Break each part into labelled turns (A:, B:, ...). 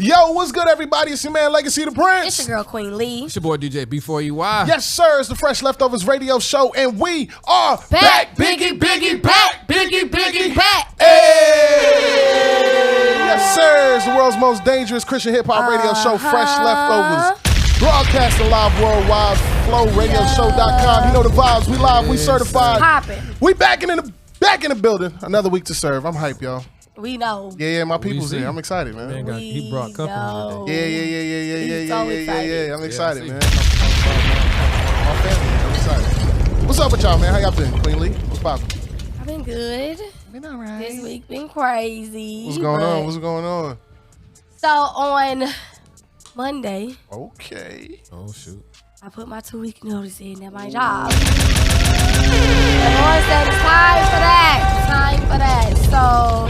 A: Yo, what's good, everybody? It's your man, Legacy the Prince.
B: It's your girl, Queen Lee.
C: It's your boy, DJ B4EY.
A: Yes, sir. It's the Fresh Leftovers Radio Show, and we are back. Biggie, back. Biggie, back. Hey! Yes, sir. It's the world's most dangerous Christian hip-hop radio show, Fresh Leftovers. Broadcasting live worldwide, flowradioshow.com. You know the vibes. We live, we certified.
B: Poppin'.
A: We back in the building. Another week to serve. I'm hype, y'all.
B: We know.
A: Yeah, my people's here. I'm excited, man.
C: He brought company
A: Yeah.
C: today.
B: excited.
A: I'm excited, man. My family, I'm excited. What's up with y'all, man? How y'all been, Queen Lee? What's poppin'?
B: I've been good.
A: Been all right.
B: This week been crazy.
A: What's going on?
B: So on Monday,
A: Okay.
C: Oh, shoot.
B: I put my 2-week notice in at my job. The Lord said it's time for that. So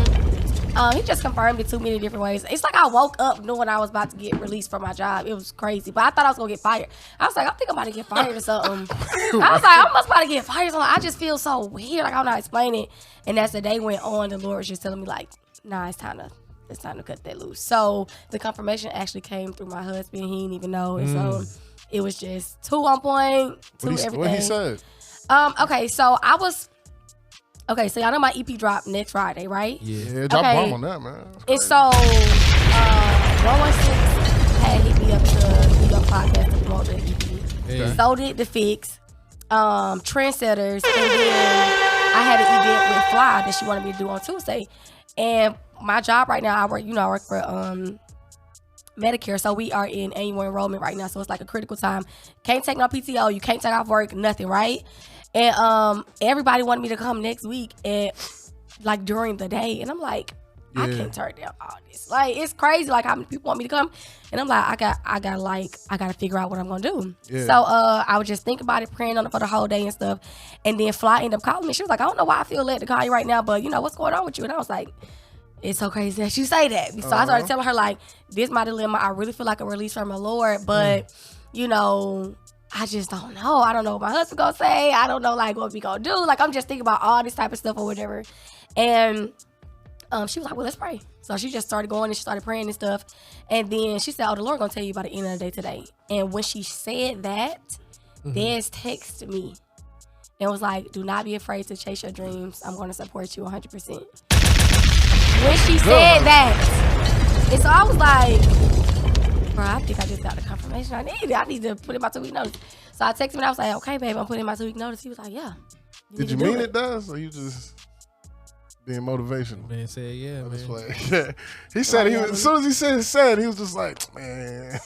B: he just confirmed it too many different ways. It's like I woke up knowing I was about to get released from my job. It was crazy. But I thought I was going to get fired. I was like, I think I'm about to get fired or something. I was like, I'm about to get fired or something. I just feel so weird. Like, I don't know how to explain it. And as the day went on, the Lord was just telling me, like, nah, it's time to cut that loose. So the confirmation actually came through my husband. He didn't even know. And so it was just too on point, everything.
A: What he said?
B: Okay, so y'all know my EP drop next Friday, right?
A: Yeah, drop a bomb on that, man.
B: And so 116 had hit me up to do your podcast to promote the EP.
C: Yeah.
B: So did The Fix, Trendsetters, and then I had an event with Fly that she wanted me to do on Tuesday. And my job right now, I work for Medicare, so we are in annual enrollment right now, so it's like a critical time. Can't take no PTO, you can't take off work, nothing, right? And everybody wanted me to come next week at like during the day, and I'm like, I can't turn down all this. Like, it's crazy, like how many people want me to come, and I'm like, I gotta figure out what I'm gonna do.
A: Yeah.
B: So I would just think about it, praying on it for the whole day and stuff, and then Fly ended up calling me. She was like, I don't know why I feel led to call you right now, but you know what's going on with you? And I was like, it's so crazy that you say that. So I started telling her, like, this my dilemma. I really feel like a release from my Lord, but you know, I just don't know. I don't know what my husband gonna say. I don't know, like, what we gonna do. Like, I'm just thinking about all this type of stuff or whatever. And she was like, well, let's pray. So she just started going and she started praying and stuff. And then she said, oh, the Lord gonna tell you by the end of the day today. And when she said that, Des texted me and was like, do not be afraid to chase your dreams. I'm gonna support you 100%. When she said that, and so I was like, bro, I think I just got the confirmation I needed. I need to put in my 2-week notice. So I texted him and I was like, okay, babe, I'm putting in my 2-week notice. He was like, yeah.
A: Did you mean it, Does? Or you just being motivational?
C: Man said, yeah, man.
A: He said, as soon as he said, he was just like, man,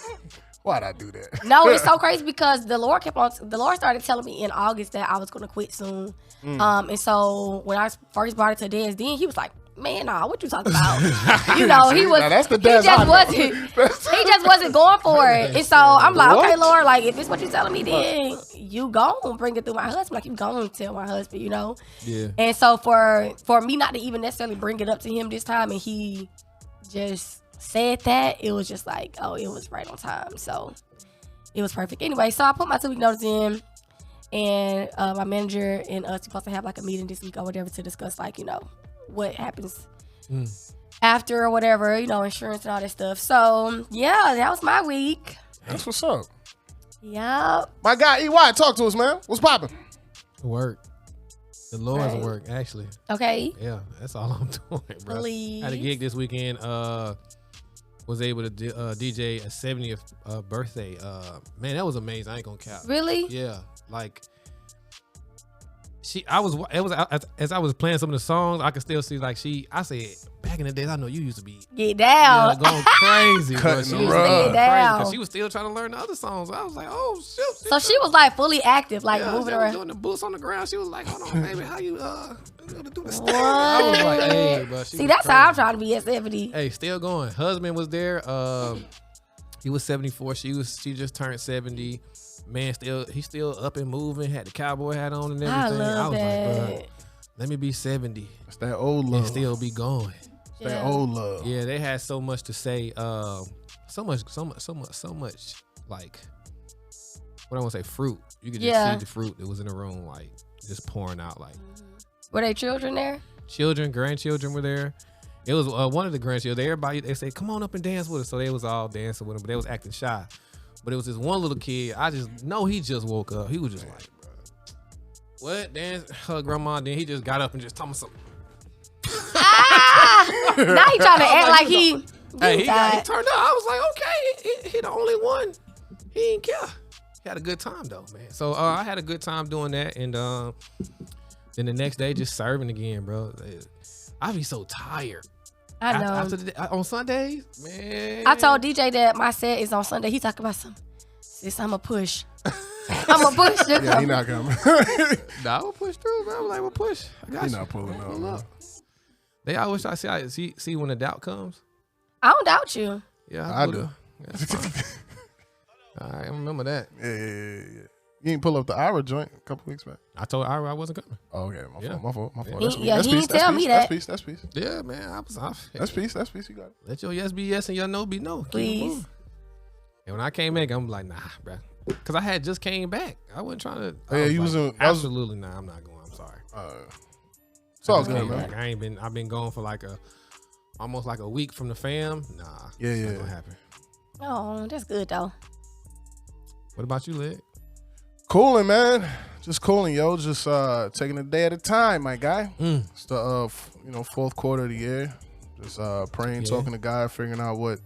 A: why'd I do that?
B: No, it's so crazy because the Lord started telling me in August that I was going to quit soon. And so when I first brought it to Des, then he was like, man, nah, what you talking about? You know, he just wasn't going for it. And so I'm like, okay, Lord, like, if it's what you're telling me, then you gon' bring it through my husband. Like, you gon' tell my husband, you know?
C: Yeah.
B: And so for me not to even necessarily bring it up to him this time, and he just said that, it was just like, oh, it was right on time. So it was perfect. Anyway, so I put my 2-week notice in, and my manager and us supposed to have like a meeting this week or whatever to discuss, like, you know, what happens after or whatever, you know, insurance and all that stuff. So yeah, that was my week.
A: That's what's up.
B: Yep.
A: My guy EY, talk to us, man. What's poppin'?
C: Work. The Lord's work, actually.
B: Okay.
C: Yeah, that's all I'm doing, bro.
B: Please.
C: I had a gig this weekend. Was able to DJ a 70th birthday. Man, that was amazing. I ain't gonna cap.
B: Really?
C: Yeah, like. As I was playing some of the songs, I could still see, like, I said, back in the days, I know you used to be
B: get down,
C: going crazy,
A: cutting
C: she
A: the
C: was
A: rug.
C: going crazy
B: Down.
C: because she was still trying to learn the other songs. I was like, oh shoot!
B: So she was like fully active, like moving
C: she was
B: around,
C: doing the boots on the ground. She was like, hold on, baby, how you gonna do this?
B: What?
C: I was like, hey, bro.
B: See, that's how I'm trying to be at 70.
C: Hey, still going. Husband was there. He was 74. She just turned 70. Man, he's still up and moving. Had the cowboy hat on and everything.
B: I was that.
C: Like, bro, let me be 70.
A: It's that old love.
C: And still be going.
A: It's that old love.
C: Yeah, they had so much to say. So much. Like, what I want to say, fruit. You could just see the fruit that was in the room, like just pouring out. Like,
B: were they children there?
C: Children, grandchildren were there. It was one of the grandchildren. Everybody, they said, come on up and dance with us. So they was all dancing with him, but they was acting shy. But it was this one little kid. I just know he just woke up. He was just like, what? Dance? Her grandma. Then he just got up and just told me something.
B: Now he trying to act like he.
C: Hey, he turned up. I was like, okay, he the only one. He didn't care. He had a good time though, man. So I had a good time doing that, and then the next day just serving again, bro. I be so tired.
B: I know.
C: On Sundays, man.
B: I told DJ that my set is on Sunday. He talking about some. Sis, I'm a push. I'm a push.
A: Yeah, he not coming.
C: Nah, we'll push through, man. I'm like, we'll push. I got
A: He
C: you.
A: not pulling up.
C: Pull up. They always try to see when the doubt comes.
B: I don't doubt you.
C: Yeah,
A: I do.
C: That's fine. I remember that.
A: Yeah. You ain't pull up the Ira joint a couple weeks back.
C: I told Ira I wasn't coming.
A: Oh, okay. My fault.
B: He didn't tell me that.
A: That's peace.
C: Yeah, man. I was off.
A: That's peace. You got it.
C: Let your yes be yes and your no be no. Keep it
B: Please.
C: moving. And when I came back, I'm like, nah, bro. Because I had just came back. I wasn't trying to.
A: Yeah, you was in.
C: Absolutely, nah, I'm not going. I'm sorry.
A: It's all
C: I just
A: good,
C: came
A: man.
C: back. I've been gone for like almost like a week from the fam. Nah.
A: Yeah.
C: It's not gonna happen.
B: Oh, that's good though.
C: What about you, Leg?
A: Cooling, man. Just cooling, yo. Just taking a day at a time, my guy. It's the fourth quarter of the year. Just praying, talking to God, figuring out what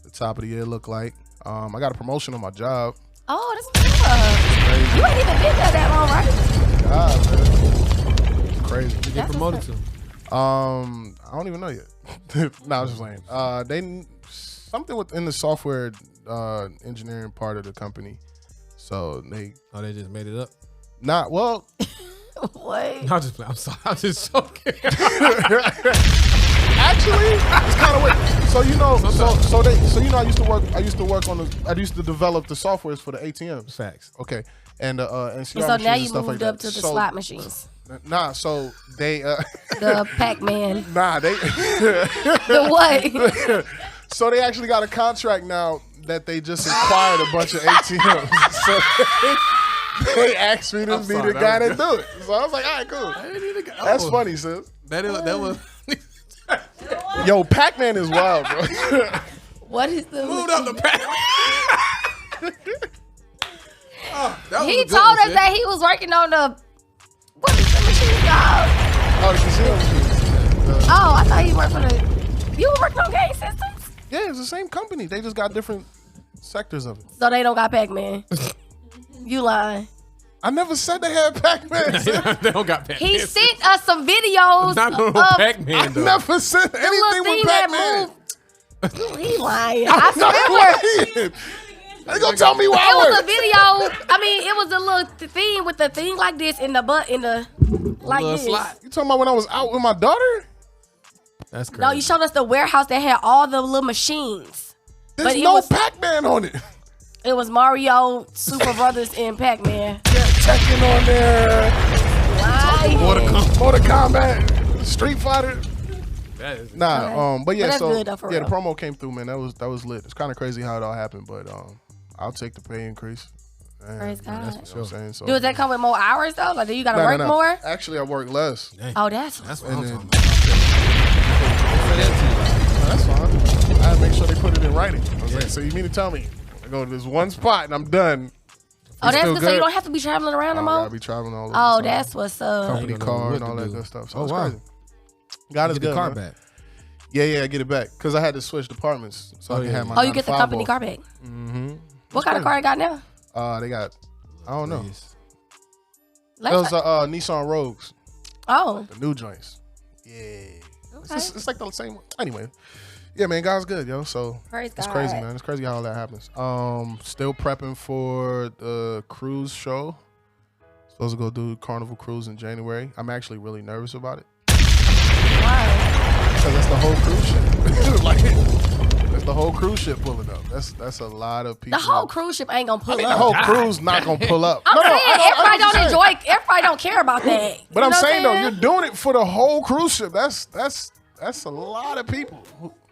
A: the top of the year look like. I got a promotion on my job.
B: Oh, that's good. You ain't even been there that long, right?
A: God, man. It's crazy.
C: You get promoted to?
A: I don't even know yet. No, I was just saying. They something within the software engineering part of the company. So they
C: just made it up?
A: Not well.
B: What?
C: I'm just playing. I'm sorry. I'm just joking.
A: Actually, it's kind of weird. So I used to work on I used to develop the softwares for the ATMs.
C: Facts.
A: Okay. And
B: so now you moved up to the slot machines.
A: Nah, so they
B: the Pac-Man.
A: Nah, they
B: the what?
A: So they actually got a contract now that they just acquired a bunch of ATMs. So they asked me to be the guy that do it. So I was like, all right, cool. That's funny, sis.
C: That was
A: Yo, Pac-Man is wild, bro.
B: What is the
C: moved up the Pac-Man?
B: He told us that he was working on the what is the machine called?
A: Oh, the casino machine.
B: Oh, I thought he worked for the. You were working on game systems?
A: Yeah, it's the same company. They just got different sectors of it.
B: So they don't got Pac-Man. You lying.
A: I never said they had Pac-Man.
C: They don't got Pac-Man.
B: He sent us some videos
C: Not no
B: of
C: Pac-Man, though.
A: I never said
B: the
A: anything
B: little
A: with
B: thing
A: Pac-Man.
B: that moved. He lying. I swear.
A: They gonna tell me why
B: It
A: I
B: was a
A: work.
B: video. I mean, it was a little thing with the thing like this in the like
C: Little
B: this.
C: slot.
A: You talking about when I was out with my daughter?
C: That's crazy.
B: No, you showed us the warehouse that had all the little machines.
A: There's
B: But it
A: no
B: was-
A: Pac-Man on it.
B: It was Mario, Super Brothers, and Pac-Man.
A: Yeah, Tekken on there.
B: Why?
A: Mortal Kombat, Street Fighter.
C: That is,
A: Nah, but yeah,
B: But that's
A: so
B: good though, for
A: yeah,
B: real.
A: the promo came through, man. That was lit. It's kind of crazy how it all happened, but I'll take the pay increase. And,
B: Praise God.
A: That's what I'm saying. So,
B: Does that come with more hours though? Like, do you gotta
A: No,
B: work
A: no.
B: more?
A: Actually, I work less.
C: dang.
B: Oh, that's
C: That's what
A: And
C: I'm
A: then-
C: talking about.
A: That's fine. I make sure they put it in writing. I was like, so you mean to tell me I go to this one spot and I'm done?
B: Oh, that's
A: still
B: good. So
A: good?
B: you don't have to be traveling around no
A: I
B: more?
A: gotta be traveling all over.
B: Oh,
A: so
B: that's what's up.
A: company
C: You don't know
A: car
C: what
A: and all
C: to
A: that
C: do.
A: good stuff. So
C: Oh,
A: it's
C: wow.
A: crazy. God is
C: Get the
A: good.
C: car
A: man.
C: back.
A: Yeah, I get it back because I had to switch departments so I can
C: yeah.
A: have my.
B: Oh, you get the
A: 9 to 5
B: company
A: off.
B: car back.
A: Mm-hmm.
B: What kind of car you got now?
A: They got. I don't know.
C: Please.
A: Those are Nissan Rogues,
B: Oh,
A: the new joints. Yeah,
B: okay.
A: it's like the same. Anyway, yeah, man, God's good, yo. So
B: Praise
A: it's
B: God.
A: crazy, man. It's crazy how all that happens. Still prepping for the cruise show. Supposed to go do Carnival Cruise in January. I'm actually really nervous about it
B: Why?
A: because that's the whole cruise ship. Like, that's the whole cruise ship pulling up. That's a lot of people.
B: The whole cruise ship ain't gonna pull
A: The
B: up.
A: whole cruise not gonna pull up.
B: I'm saying everybody don't
A: saying.
B: enjoy. Everybody don't care about that.
A: But
B: You
A: I'm
B: know what
A: saying though, you're doing it for the whole cruise ship. That's a lot of people.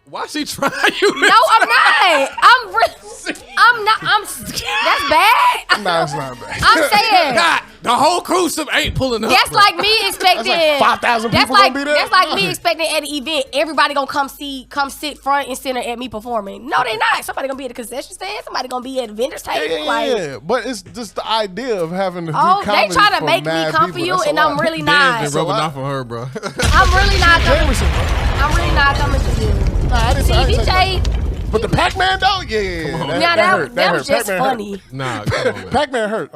C: Why she trying you?
B: No, I'm not. I'm not. That's bad.
A: Nah, it's not bad.
B: I'm saying.
C: The whole cruise ship ain't pulling up.
B: That's like me expecting.
A: That's like 5,000 people gonna be there.
B: That's like me expecting at an event, everybody gonna come sit front and center at me performing. No, they not. Somebody gonna be at the concession stand. Somebody gonna be at the vendor's table.
A: Yeah. But it's just the idea of having to do
B: they
A: comedy
B: try to
A: for
B: make me
A: mad
B: come
A: people.
B: for you, and I'm really not.
C: Been rubbing off on her, bro.
B: I'm really not coming.
A: Jameson, bro.
B: I'm really not coming to you.
A: Nah, I didn't say
B: DJ.
A: But the Pac-Man though, yeah.
B: That was just funny.
C: Nah, come on, man.
A: Pac-Man hurt.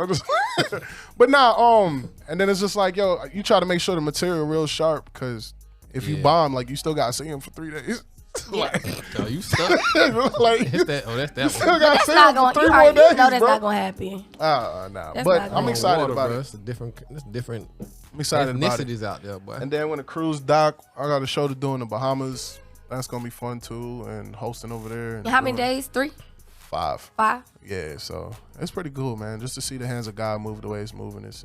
A: But and then it's just like, yo, you try to make sure the material real sharp, because if you bomb, like, you still gotta see him for 3 days. Like,
C: yo, you stuck.
A: Like,
C: That's that
A: you still
C: one.
A: gotta see him
B: Not
A: for
B: going.
A: 3
B: You
A: more
B: already
A: days,
B: know that's
A: bro.
B: not gonna happen.
A: Nah.
B: That's
A: But
B: not
A: I'm
B: gonna
A: excited
C: Water,
A: about
C: bro.
A: it.
C: It's different.
A: I'm excited about it.
C: Ethnicities out there, boy.
A: And then when the cruise dock, I got a show to do in the Bahamas. That's gonna be fun too, and hosting over there. And
B: How many days? 3?
A: 5.
B: 5?
A: Yeah, so it's pretty cool, man. Just to see the hands of God move the way it's moving, it's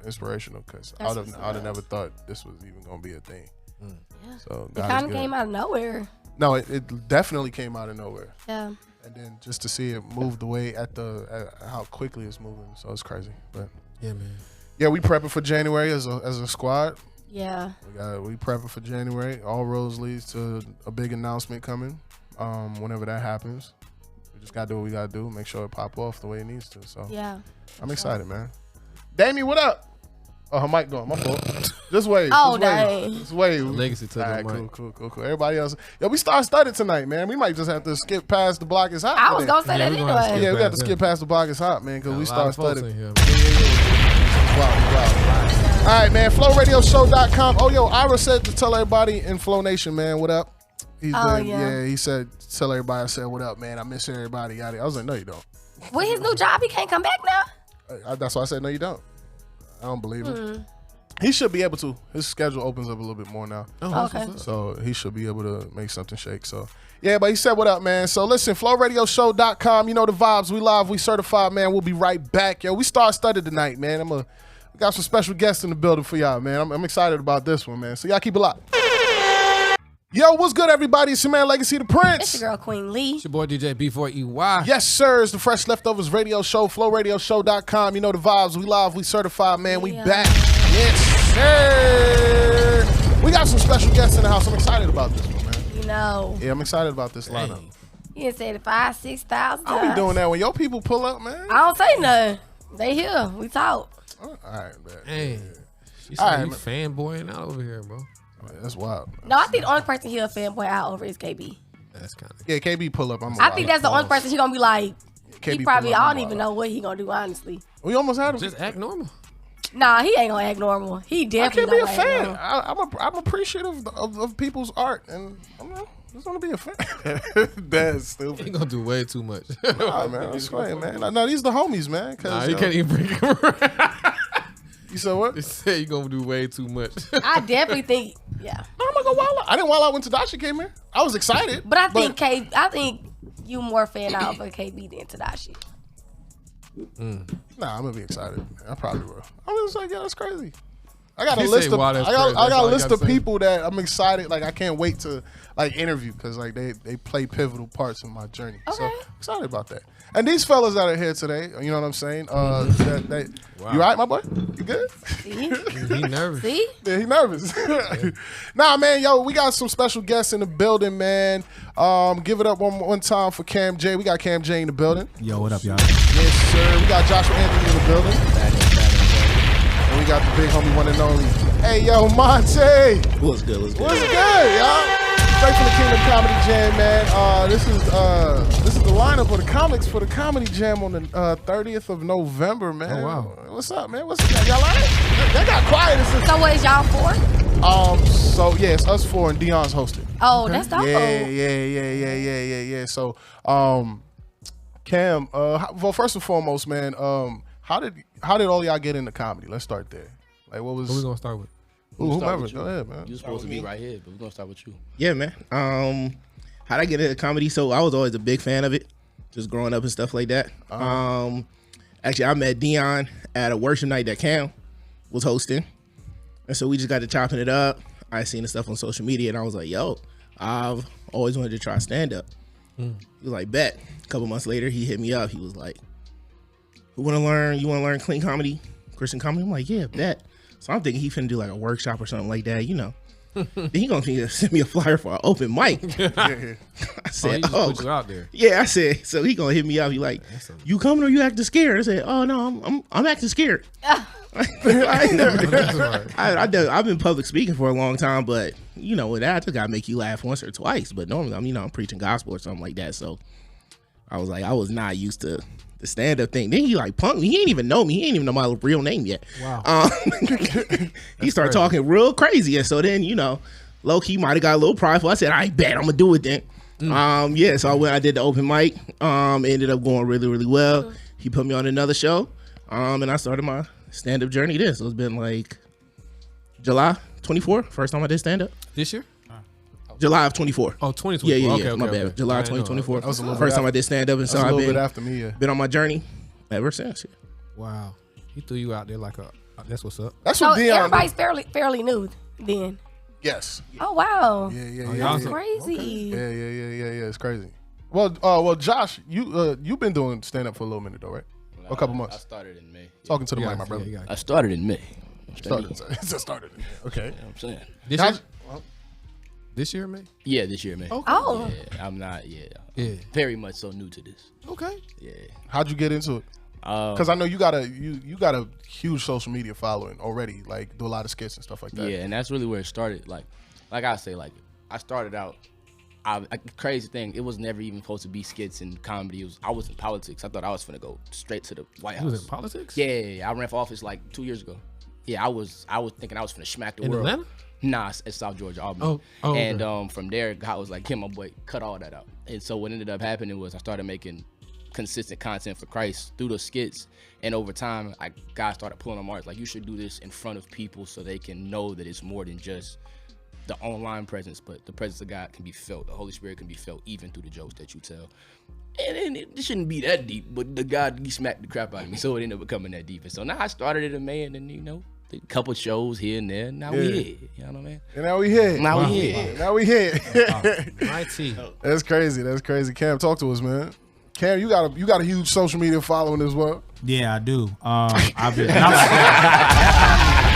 A: inspirational, because I would have never thought this was even gonna be a thing.
B: Yeah.
A: So
B: It kind of came out of nowhere.
A: No, it definitely came out of nowhere.
B: Yeah.
A: And then just to see it move the way at how quickly it's moving, so it's crazy. But
C: Yeah, man.
A: yeah, we prepping for January as a squad.
B: Yeah.
A: We prepping for January. All roads leads to a big announcement coming. Whenever that happens, we just gotta do what we gotta do. Make sure it pop off the way it needs to. So
B: Yeah.
A: I'm excited, man. Damien, what up? Oh, her mic going. My fault. Just wave.
B: Oh,
A: just
B: dang.
A: wave. Just wave.
C: Legacy to
A: All
C: the
A: right,
C: mic.
A: cool. Everybody else. Yo, we started tonight, man. We might just have to skip past the block is hot.
B: I was
A: today.
B: gonna say that
C: we gonna have to
B: anyway.
A: Yeah, we got to
C: past
A: skip past the block is hot, man, because we
C: Got a lot of
A: started.
C: folks in here, man.
A: Wow. All right, man. FlowRadioShow.com. Oh, yo, Ira said to tell everybody in Flow Nation, man, what up? Yeah, he said, tell everybody I said, what up, man. I miss everybody. I was like, no, you don't.
B: With his new job, he can't come back now?
A: That's why I said, no, you don't. I don't believe him. He should be able to. His schedule opens up a little bit more now.
C: Oh,
B: Okay.
A: So he should be able to make something shake. So, yeah, but he said, what up, man? So, listen, FlowRadioShow.com. You know the vibes. We live. We certified, man. We'll be right back. Yo, we started tonight, man. We got some special guests in the building for y'all, man. I'm excited about this one, man. So, y'all keep it locked. Yo, what's good, everybody? It's your man, Legacy the Prince.
B: It's your girl, Queen Lee.
C: It's your boy, DJ B4EY.
A: Yes, sir. It's the Fresh Leftovers Radio Show, FlowRadioShow.com. You know the vibes. We live. We certified, man. We back. Yes, sir. We got some special guests in the house. I'm excited about this one, man.
B: You know.
A: Yeah, I'm excited about this lineup.
B: You done said it 5,000-6,000
A: I'll be doing that when your people pull up, man.
B: I don't say nothing. They here. We talk.
A: All right, man.
C: Hey, she's
A: All right,
C: you
A: man.
C: fanboying out over here, bro.
A: Man, that's wild.
B: No, I think the only person here fanboy out over is KB.
C: That's kind of.
A: Yeah, KB pull up.
B: I think that's the only person he gonna be like.
A: KB
B: He probably,
A: pull up,
B: I
A: I'm
B: don't even
A: wild.
B: know what he gonna do, honestly.
A: We almost had him.
C: Just act normal.
B: Nah, he ain't gonna act normal. He
A: I
B: definitely
A: can't be a
B: gonna act
A: fan.
B: normal.
A: I'm appreciative of people's art, and I'm just gonna be a fan. That's stupid.
C: He gonna do way too much.
A: Nah, man, I'm saying, man. No, these the homies, man.
C: Nah, he can't even bring him around.
A: You said what?
C: He said you gonna do way too much.
B: I definitely think, yeah.
A: No, I'm gonna go wild out. I didn't wild out when Tadashi came here. I was excited.
B: But I think you more fan out for KB than Tadashi.
A: Nah, I'm gonna be excited. I probably will. I'm just like, yeah, that's crazy. I got a
C: He
A: list
C: say,
A: of
C: wow,
A: I
C: that's
A: got
C: crazy.
A: I got
C: That's
A: a
C: all you
A: list
C: gotta
A: of
C: say.
A: people that I'm excited. Like, I can't wait to like interview, because like they play pivotal parts in my journey. So
B: Okay.
A: excited about that. And these fellas that are here today, you know what I'm saying? You all right, my boy? You good?
B: See?
C: He nervous.
B: See?
A: Yeah, he nervous. Nah, man, yo, we got some special guests in the building, man. Give it up one time for Cam J. We got Cam J in the building.
D: Yo, what up, y'all?
A: Yes, sir. We got Joshua Anthony in the building. And we got the big homie, one and only, AyeYoMonty.
D: What's good? What's good?
A: What's good, y'all? Straight from the Kingdom Comedy Jam, man. This is the lineup of the comics for the Comedy Jam on the 30th of November, man.
C: Oh, wow.
A: What's up, man? What's up? Y'all like it? They got quiet.
B: So what is y'all for?
A: So yeah, it's us four and Dion's hosting.
B: Oh, that's dope.
A: Yeah. So, Cam, well, first and foremost, man, how did all y'all get into comedy? Let's start there. Like, what was?
C: What we gonna start with?
A: Whomever, go ahead, man.
E: You're supposed to be right here, but we're gonna start with you.
D: Yeah, man. How'd I get into comedy? So I was always a big fan of it, just growing up and stuff like that. Actually, I met Dieon at a worship night that Cam was hosting, and so we just got to chopping it up. I seen the stuff on social media, and I was like, "Yo, I've always wanted to try stand up." He was like, "Bet." A couple months later, he hit me up. He was like, "You want to learn clean comedy? Christian comedy? I'm like, yeah, bet. So I'm thinking he finna do like a workshop or something like that, you know. Then he gonna send me a flyer for an open mic. I said,
C: he just put you out there.
D: Yeah, I said, so he gonna hit me up. He like, you coming or you acting scared? I said, oh no, I'm acting scared. I ain't never I've been public speaking for a long time, but you know, with that, I just gotta make you laugh once or twice. But normally, I'm preaching gospel or something like that. So I was like, I was not used to the stand-up thing. Then he like punked me. He didn't even know me. He didn't even know my real name yet.
C: Wow.
D: He started talking real crazy. And so then, you know, low-key might have got a little prideful. I said, I bet I'm going to do it then. Yeah, so I did the open mic. Ended up going really, really well. He put me on another show. And I started my stand-up journey there. So it's been like July 24, first time I did stand-up.
C: This year?
D: July of 24.
C: Oh, 2024.
D: Yeah.
C: Okay,
D: my bad.
C: okay.
D: July 2024.
A: That was a little
D: first
A: bit
D: time I did stand-up. And so
A: a
D: I've
A: little bit after me,
D: been on my journey ever since. Yeah.
C: Wow. He threw you out there like that's what's up.
A: That's
B: So
A: what Deion
B: everybody's
A: did.
B: fairly new then.
A: Yes.
B: Oh wow.
A: Yeah.
B: That's
C: yeah.
B: crazy.
A: Yeah. It's crazy. Well, Josh, you've been doing stand up for a little minute though, right? A couple months.
E: I started in May.
A: Talking to the mic, my brother.
E: I started in May.
A: Started. In May. Okay.
E: You know what I'm saying?
C: This year? This year, man?
E: Yeah, this year, May.
C: Okay.
B: Oh.
E: Yeah, I'm not. Yeah.
C: Yeah.
E: Very much so new to this.
C: Okay.
E: Yeah.
A: How'd you get into it? Because I know you got a huge social media following already. Like do a lot of skits and stuff like that.
E: Yeah, and that's really where it started. Like I say, like I started out. Crazy thing, it was never even supposed to be skits and comedy. I was in politics. I thought I was finna go straight to the White House.
C: You was in politics?
E: Yeah. I ran for office like 2 years ago. Yeah, I was thinking I was finna smack the
C: in
E: world.
C: Atlanta?
E: Nah, it's South Georgia, Albany.
C: Oh,
E: and
C: okay.
E: From there, God was like, "Kim, my boy, cut all that out." And so what ended up happening was I started making consistent content for Christ through those skits. And over time, God started pulling on my heart, like, you should do this in front of people so they can know that it's more than just the online presence, but the presence of God can be felt. The Holy Spirit can be felt even through the jokes that you tell. And it shouldn't be that deep, but the God, he smacked the crap out of me, so it ended up becoming that deep. And so now I started it in May, and then, you know, a couple shows here and there. Now we here. You know what I mean?
A: And now we here.
E: Now we here.
A: Now we here.
C: Mighty.
A: That's crazy. Cam, talk to us, man. Cam, you got a huge social media following as well.
F: Yeah, I do. I've been not like that.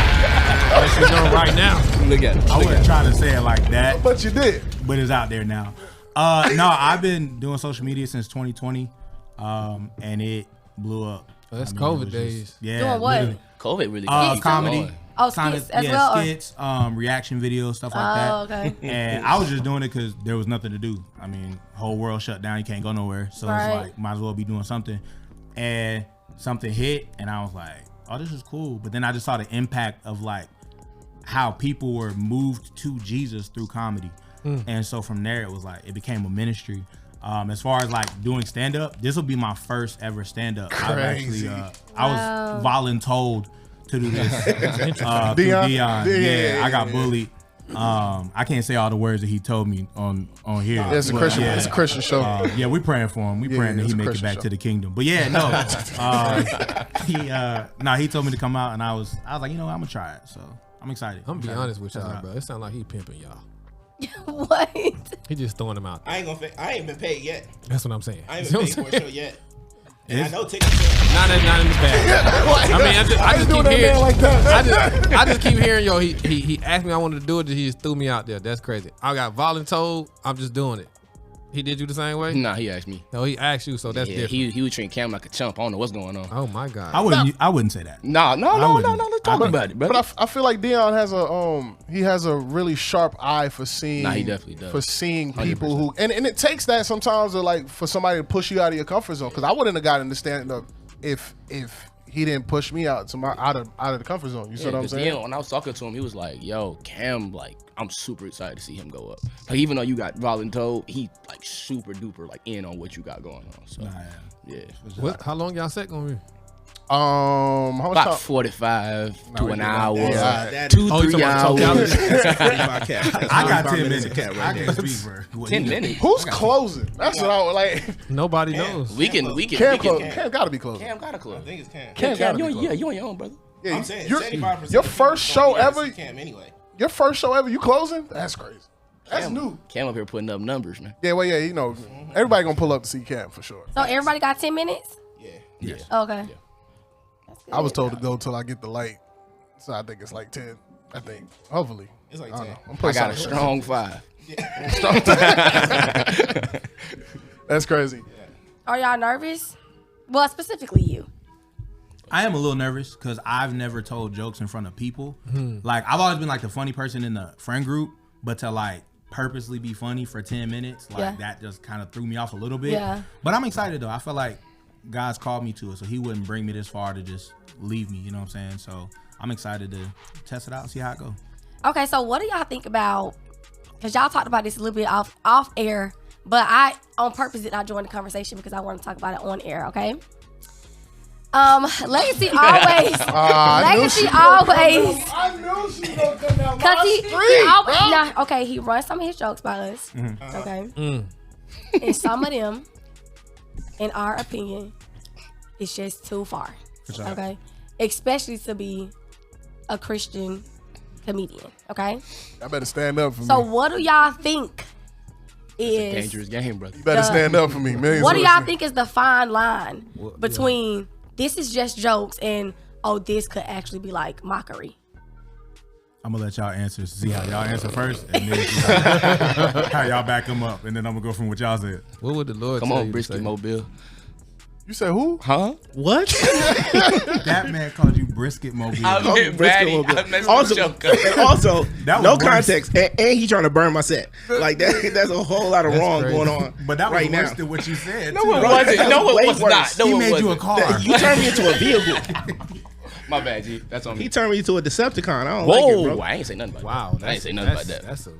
C: What you doing right now?
E: Look at it.
F: I wasn't trying to say it like that,
A: But you did.
F: but it's out there now. No, I've been doing social media since 2020, and it blew up.
C: Oh, that's
F: I mean,
C: COVID
F: it was
C: days.
F: just- yeah,
B: Doing what?
F: literally.
E: COVID really got
F: Comedy.
E: going.
B: Oh,
F: Kinda-
B: skits as well. Or?
F: skits, reaction videos, stuff like that.
B: Oh, okay.
F: And I was just doing it because there was nothing to do. I mean, whole world shut down. You can't go nowhere. So
B: Right.
F: it's like, might as well be doing something. And something hit, and I was like, oh, this is cool. But then I just saw the impact of like how people were moved to Jesus through comedy. And so from there, it was like, it became a ministry. As far as like doing stand up, this will be my first ever stand up. I've actually, I was voluntold to do this. Through Deion. Yeah, I got bullied. I can't say all the words that he told me on here.
A: Yeah, it's a
F: but,
A: Christian.
F: yeah.
A: It's a Christian show.
F: Yeah, we praying for him. We praying that
A: it's
F: he
A: a
F: make it
A: Christian
F: back
A: show.
F: to the kingdom. But yeah, no, he told me to come out, and I was like, you know what, I'm gonna try it. So I'm excited.
C: I'm gonna be honest with
F: Check it
C: y'all,
F: out.
C: bro. It sounds like he pimping y'all.
B: What?
C: He just throwing them out.
D: I ain't been paid yet.
C: That's what I'm saying.
D: I ain't
C: You know
D: been paid
C: what
D: for
C: I'm
D: a show
C: saying?
D: yet. And I know tickets.
C: Not in this bag. I mean, I just keep hearing
A: like that.
C: I just keep hearing, yo, he asked me I wanted to do it, he just threw me out there. That's crazy. I got voluntold, I'm just doing it. He did you the same way?
E: Nah, he asked me.
C: No, he asked you, so that's
E: Yeah,
C: different.
E: he was treating Cam like a chump. I don't know what's going on.
C: Oh my God.
F: I wouldn't say that.
E: No.
F: wouldn't.
E: Let's talk about it, bro.
A: But I feel like Deion has a really sharp eye for seeing.
E: Nah, he definitely does.
A: For seeing people who and it takes that sometimes to like for somebody to push you out of your comfort zone. Because I wouldn't have gotten the stand up if he didn't push me out of the comfort zone. You see what I'm saying?
E: Then when I was talking to him, he was like, "Yo, Cam, like, I'm super excited to see him go up. Like, even though you got voluntold, he like super duper like in on what you got going on. So yeah,
C: How long y'all set gonna be?
A: How much
E: about
A: time?
E: 45 to an hour,
D: Yeah,
E: 2-3
C: Oh, you talking about
E: hours.
F: I got 10 minutes.
D: Cat
F: I
D: right
F: can
D: there.
F: speak, bro.
E: 10 minutes.
A: Who's closing? That's what I would like.
C: Nobody knows.
E: We can.
A: Cam gotta be closing.
E: Cam gotta close.
D: I think it's Cam.
A: Cam gotta be
E: you
A: closing.
E: you on your own, brother.
A: Yeah,
D: I'm saying
A: your
D: 75%.
A: your first show ever.
D: Cam anyway.
A: Your first show ever. You closing? That's crazy. That's new.
E: Cam up here putting up numbers, man.
A: Yeah, well, yeah, you know, everybody gonna pull up to see Cam for sure.
B: So everybody got 10 minutes?
D: Yeah.
E: Yes.
B: Okay.
A: I was told to go till I get the light, so I think it's like 10. I think, hopefully,
D: It's like
A: I don't
D: 10.
A: know.
E: I got a strong 5.
A: That's crazy.
B: Are y'all nervous? Well, specifically you.
F: I am a little nervous because I've never told jokes in front of people. Like, I've always been like the funny person in the friend group, but to like purposely be funny for 10 minutes, like that just kind of threw me off a little bit.
B: Yeah.
F: But I'm excited though. I feel like God's called me to it, so he wouldn't bring me this far to just leave me, you know what I'm saying? So I'm excited to test it out and see how it goes.
B: Okay, so what do y'all think about, because y'all talked about this a little bit off air, but I on purpose did not join the conversation because I want to talk about it on air, okay? Legacy always. Legacy always.
A: I knew she was gonna come down
B: Cause
A: my
B: he
A: street,
B: always,
A: bro.
B: nah, okay, he runs some of his jokes by us. Okay. And some of them, in our opinion, it's just too far.
F: sure.
B: Okay. Especially to be a Christian comedian. Okay.
A: I better stand up for
B: So
A: me.
B: what do y'all think is
E: Dangerous game, brother.
A: You better stand up for me, man.
B: what do y'all think is the fine line between this is just jokes and this could actually be like mockery?
F: I'm gonna let y'all answer, see how y'all answer first, and then see how y'all back them up, and then I'm gonna go from what y'all said.
C: What would the Lord
E: Come
C: tell
E: on,
C: you to
E: Brisket
C: say?
E: Mobile.
A: You said who?
E: Huh?
D: What?
F: That man called you Brisket Mobile.
D: Also,
F: That was
D: no
F: worse.
D: context, and he trying to burn my set. Like that. That's a whole lot of wrong
C: crazy.
D: going on.
F: But that was
D: right
F: worse
D: now.
F: than what you said.
E: No,
F: too.
E: it wasn't.
D: That
E: No,
D: was
E: it
D: way
E: was
D: worse.
E: not. No,
F: He
E: it
F: made you a
E: wasn't.
F: car.
D: You turned me into a vehicle.
E: My bad, G. That's on
D: He
E: me.
D: turned me into a Decepticon. I don't like it,
E: Whoa,
D: bro.
E: I ain't say nothing about
C: Wow.
E: that. I ain't say nothing about that.
C: That's a,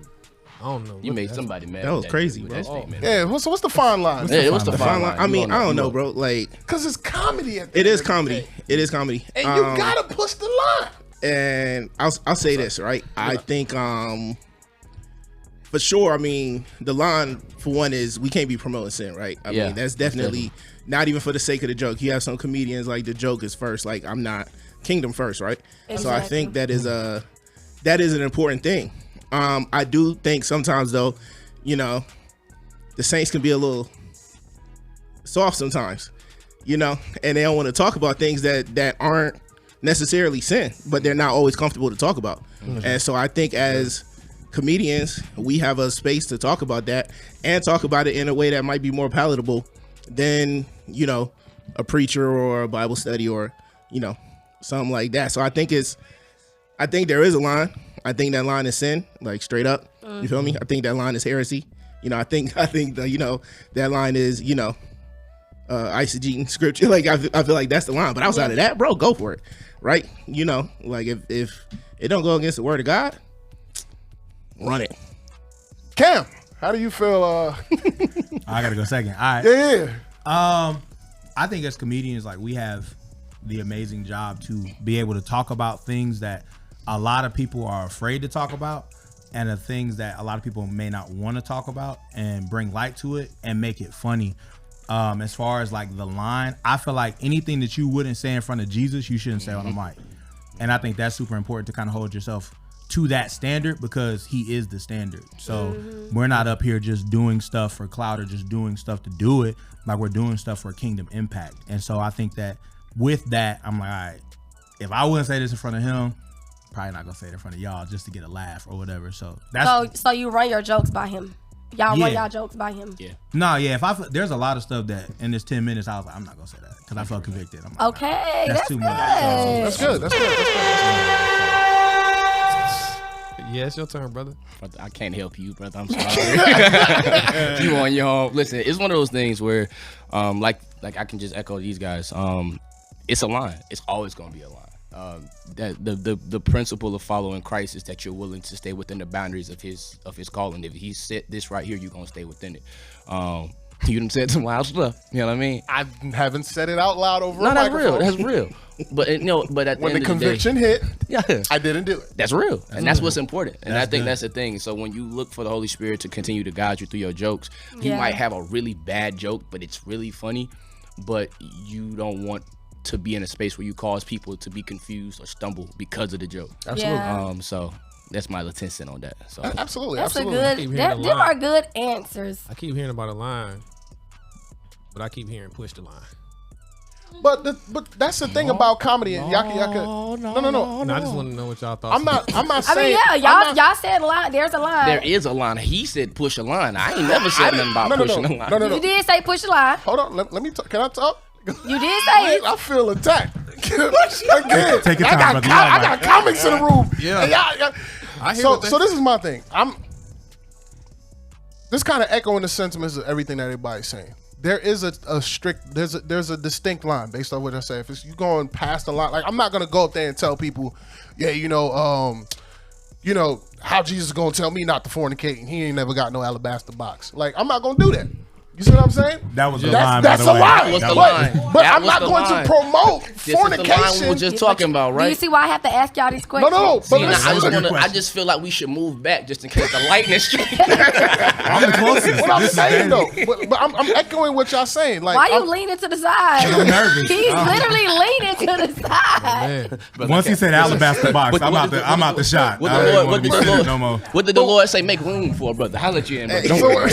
C: I don't know.
E: You made somebody mad.
D: That was
E: with
D: crazy,
E: with
D: bro.
E: that statement.
A: Yeah, what's the fine line?
E: Yeah, what's the
F: fine
E: fine
D: Fine
E: line?
D: line. I mean,
E: You
D: I don't know,
E: know.
D: bro. Like,
A: Because it's comedy. At the
D: it
A: end
D: is
A: of the
D: comedy.
A: day.
D: It is comedy.
A: And you gotta push the line.
D: And I'll say this, right? I think for sure, I mean, the line for one is we can't be promoting sin, right? I
E: Yeah,
D: mean, that's definitely not even for the sake of the joke. You have some comedians like the joke is first, like I'm not kingdom first, right? So I think that is an important thing. I do think sometimes though, you know, the Saints can be a little soft sometimes, you know, and they don't want to talk about things that aren't necessarily sin, but they're not always comfortable to talk about. And so I think as comedians, we have a space to talk about that and talk about it in a way that might be more palatable than, you know, a preacher or a Bible study or, you know, something like that. So I think there is a line. I think that line is sin, like straight up. You feel me? I think that line is heresy. You know, I think that, you know, that line is, you know, eisegeting scripture. Like I feel like that's the line. But outside of that, bro, go for it. Right? You know, like if it don't go against the word of God, run it.
A: Cam, how do you feel?
F: I gotta go second. All right.
A: Yeah.
F: I think as comedians, like we have the amazing job to be able to talk about things that a lot of people are afraid to talk about, and the things that a lot of people may not want to talk about, and bring light to it and make it funny. As far as like the line, I feel like anything that you wouldn't say in front of Jesus, you shouldn't say on a mic. And I think that's super important to kind of hold yourself to that standard because he is the standard. So we're not up here just doing stuff for clout or just doing stuff to do it. Like we're doing stuff for kingdom impact. And so I think that with that, I'm like, all right, if I wouldn't say this in front of him, probably not gonna say it in front of y'all just to get a laugh or whatever. So that's
B: So you run your jokes by him. Y'all run
F: Yeah.
B: y'all jokes by him.
E: Yeah.
F: no, yeah. There's a lot of stuff that in this 10 minutes I was like, I'm not gonna say that because I felt convicted. I'm like,
B: Okay, that's
F: too
B: good.
F: much.
A: That's good. That's good.
C: Yeah, it's your turn, brother.
E: Brother, I can't help you, brother. I'm sorry. You on your own. Listen, it's one of those things where, like I can just echo these guys. It's a line. It's always gonna be a line. That the principle of following Christ is that you're willing to stay within the boundaries of his calling. If he set this right here, you're gonna stay within it. You done said some wild stuff. You know what I mean?
A: I haven't said it out loud over
E: No,
A: a
E: that's
A: microphone.
E: real. That's real. But at
A: When the
E: the end of the day,
A: conviction hit,
E: yeah.
A: I didn't do it.
E: That's real. And that's what's important. And
F: That's
E: I think
F: good.
E: that's the thing. So when you look for the Holy Spirit to continue to guide you through your jokes, you
B: Yeah.
E: might have a really bad joke, but it's really funny. But you don't want to be in a space where you cause people to be confused or stumble because of the joke.
A: Absolutely.
B: Yeah.
E: So that's my little 10 cents on that. So
A: Absolutely.
B: That's
A: absolutely.
B: a
C: Keep
B: good.
C: hearing the
B: Them
C: line.
B: are good answers.
C: I keep hearing about a line, but I keep hearing push the line.
A: But that's the thing about comedy. And y'all can no.
C: I just want to know what y'all thought.
A: I'm not saying.
B: I mean, yeah, y'all said a line. There's a line.
E: There is a line. He said push a line. I ain't never said nothing about pushing a line.
A: No.
B: You did say push a line.
A: Hold on. Let me talk. Can I talk?
B: You did say it.
A: I feel attacked. Again,
F: Take your time, brother.
A: I got comics in the room.
C: Yeah.
A: And y'all,
C: I hear
A: so this is my thing. This kind of echoing the sentiments of everything that everybody's saying. There is a strict, there's a distinct line based on what I say. If it's you going past the line, like I'm not gonna go up there and tell people, yeah, how Jesus is gonna tell me not to fornicate and he ain't never got no alabaster box. Like I'm not gonna do that. You see what I'm saying?
F: That was the line. By
A: That's
F: the
A: a
F: way.
A: line.
E: That was the line.
A: But
E: That
A: I'm
E: was
A: not
E: the
A: going
E: line.
A: to promote
E: This is the line we
A: fornication.
E: were just talking about,
B: Do
E: right?
B: you see why I have to ask y'all these questions?
A: No. But
E: Now,
A: listen,
E: I just feel like we should move back just in case the lightning strikes.
F: I'm the closest.
A: what I'm
F: This is
A: saying
F: dangerous.
A: though, but I'm echoing what y'all saying. Like,
B: Why you
A: I'm-
B: leaning to the side?
F: I'm nervous.
B: He's literally leaning to the side.
C: Man.
F: Once he said alabaster box,
E: But
F: I'm out the shot.
E: What
F: I
E: the
F: ain't
E: Lord-
F: wanna be
E: what the
F: serious
E: Lord-
F: no more.
E: What did the Lord say? Make room for, brother. Holla at you in, brother. Don't worry.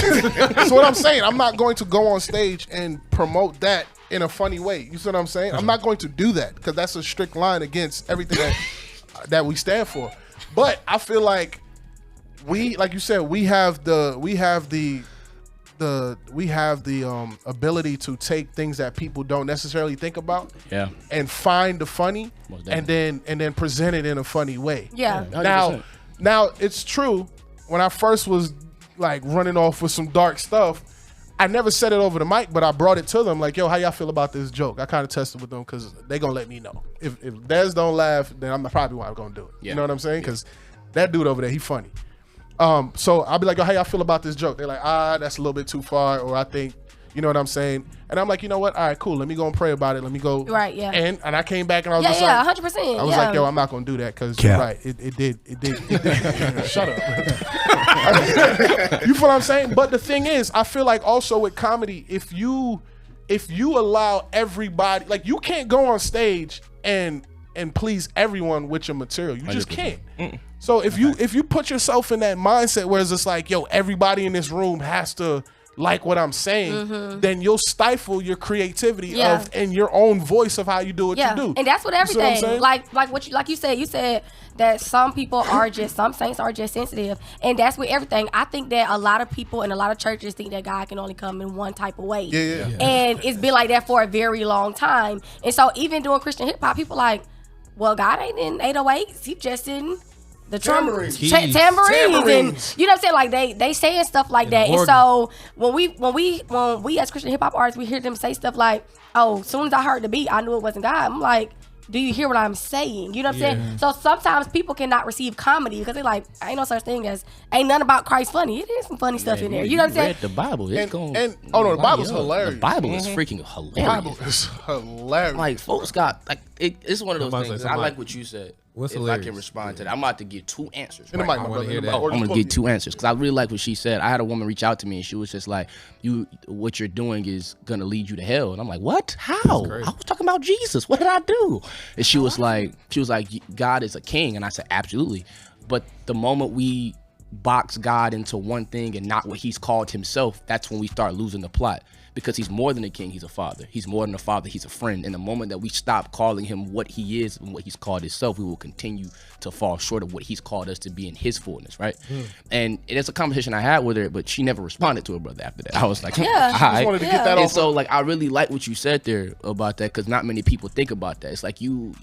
A: So what I'm saying, I'm not going to go on stage and promote that in a funny way. You see what I'm saying? I'm not going to do that because that's a strict line against everything that we stand for. But I feel like like you said, we have the ability to take things that people don't necessarily think about,
E: Yeah.
A: and find the funny,
E: Most
A: and then present it in a funny way.
B: Yeah.
E: 100%.
A: Now it's true. When I first was like running off with some dark stuff, I never said it over the mic, but I brought it to them. Like, yo, how y'all feel about this joke? I kind of tested with them because they gonna let me know. If Dez don't laugh, then I'm probably not gonna do it.
E: Yeah.
A: You know what I'm saying? Because that dude over there, he funny. So I'll be like, yo, how y'all feel about this joke? They're like, that's a little bit too far, or I think, you know what I'm saying? And I'm like, you know what? All right, cool. Let me go and pray about it. Let me go.
B: Right, yeah.
A: And I came back and I was
B: Yeah,
A: just
B: yeah,
A: like,
B: 100%.
A: I was like, yo, I'm not gonna do that because you're right. It did. Shut up. You feel what I'm saying? But the thing is, I feel like also with comedy, if you allow everybody, like you can't go on stage and please everyone with your material. You just
E: 100%.
A: can't. So if you put yourself in that mindset where it's just like, yo, everybody in this room has to like what I'm saying, then you'll stifle your creativity and your own voice of how you do what you do.
B: And that's what
A: You see what I'm
B: everything.
A: saying?
B: Like you said that some people are just, some saints are just sensitive, and that's with everything. I think that a lot of people and a lot of churches think that God can only come in one type of way.
A: Yeah.
B: And it's been like that for a very long time. And so even doing Christian hip hop, people like, well, God ain't in 808s. He just in the
A: Tambourines.
B: tambourines, and you know what I'm saying? Like they saying stuff like that. And so when we as Christian hip hop artists, we hear them say stuff like, "Oh, as soon as I heard the beat, I knew it wasn't God." I'm like, do you hear what I'm saying? You know what I'm saying? So sometimes people cannot receive comedy because they're like, ain't no such thing as, ain't nothing about Christ funny. It is some funny stuff in there. You know what I'm saying?
E: Read the Bible. It's
A: the Bible's hilarious.
E: The Bible is freaking hilarious.
A: The Bible is hilarious.
E: Like folks got like it's one of those
C: Somebody
E: things.
C: say
E: I
C: somebody-
E: like what you said.
C: What's
E: if
C: hilarious?
E: I can respond to that, I'm about to give two answers.
A: In the
E: right
A: mic,
E: now.
A: my brother.
C: hear
A: In the
C: that.
A: mic.
E: I'm gonna give two answers because I really like what she said. I had a woman reach out to me and she was just like, what you're doing is gonna lead you to hell." And I'm like, "What? How? I was talking about Jesus. What did I do?" And she was like, "God is a king," and I said, "Absolutely." But the moment we box God into one thing and not what He's called Himself, that's when we start losing the plot. Because He's more than a king, He's a father. He's more than a father, He's a friend. And the moment that we stop calling Him what He is and what He's called Himself, we will continue to fall short of what He's called us to be in His fullness, right? And it's a conversation I had with her, but she never responded to her brother after that. I was like,
B: Yeah.
E: all
A: I just
E: right.
A: wanted to get that
E: And
A: off.
E: so, like, I really like what you said there about that because not many people think about that. It's like you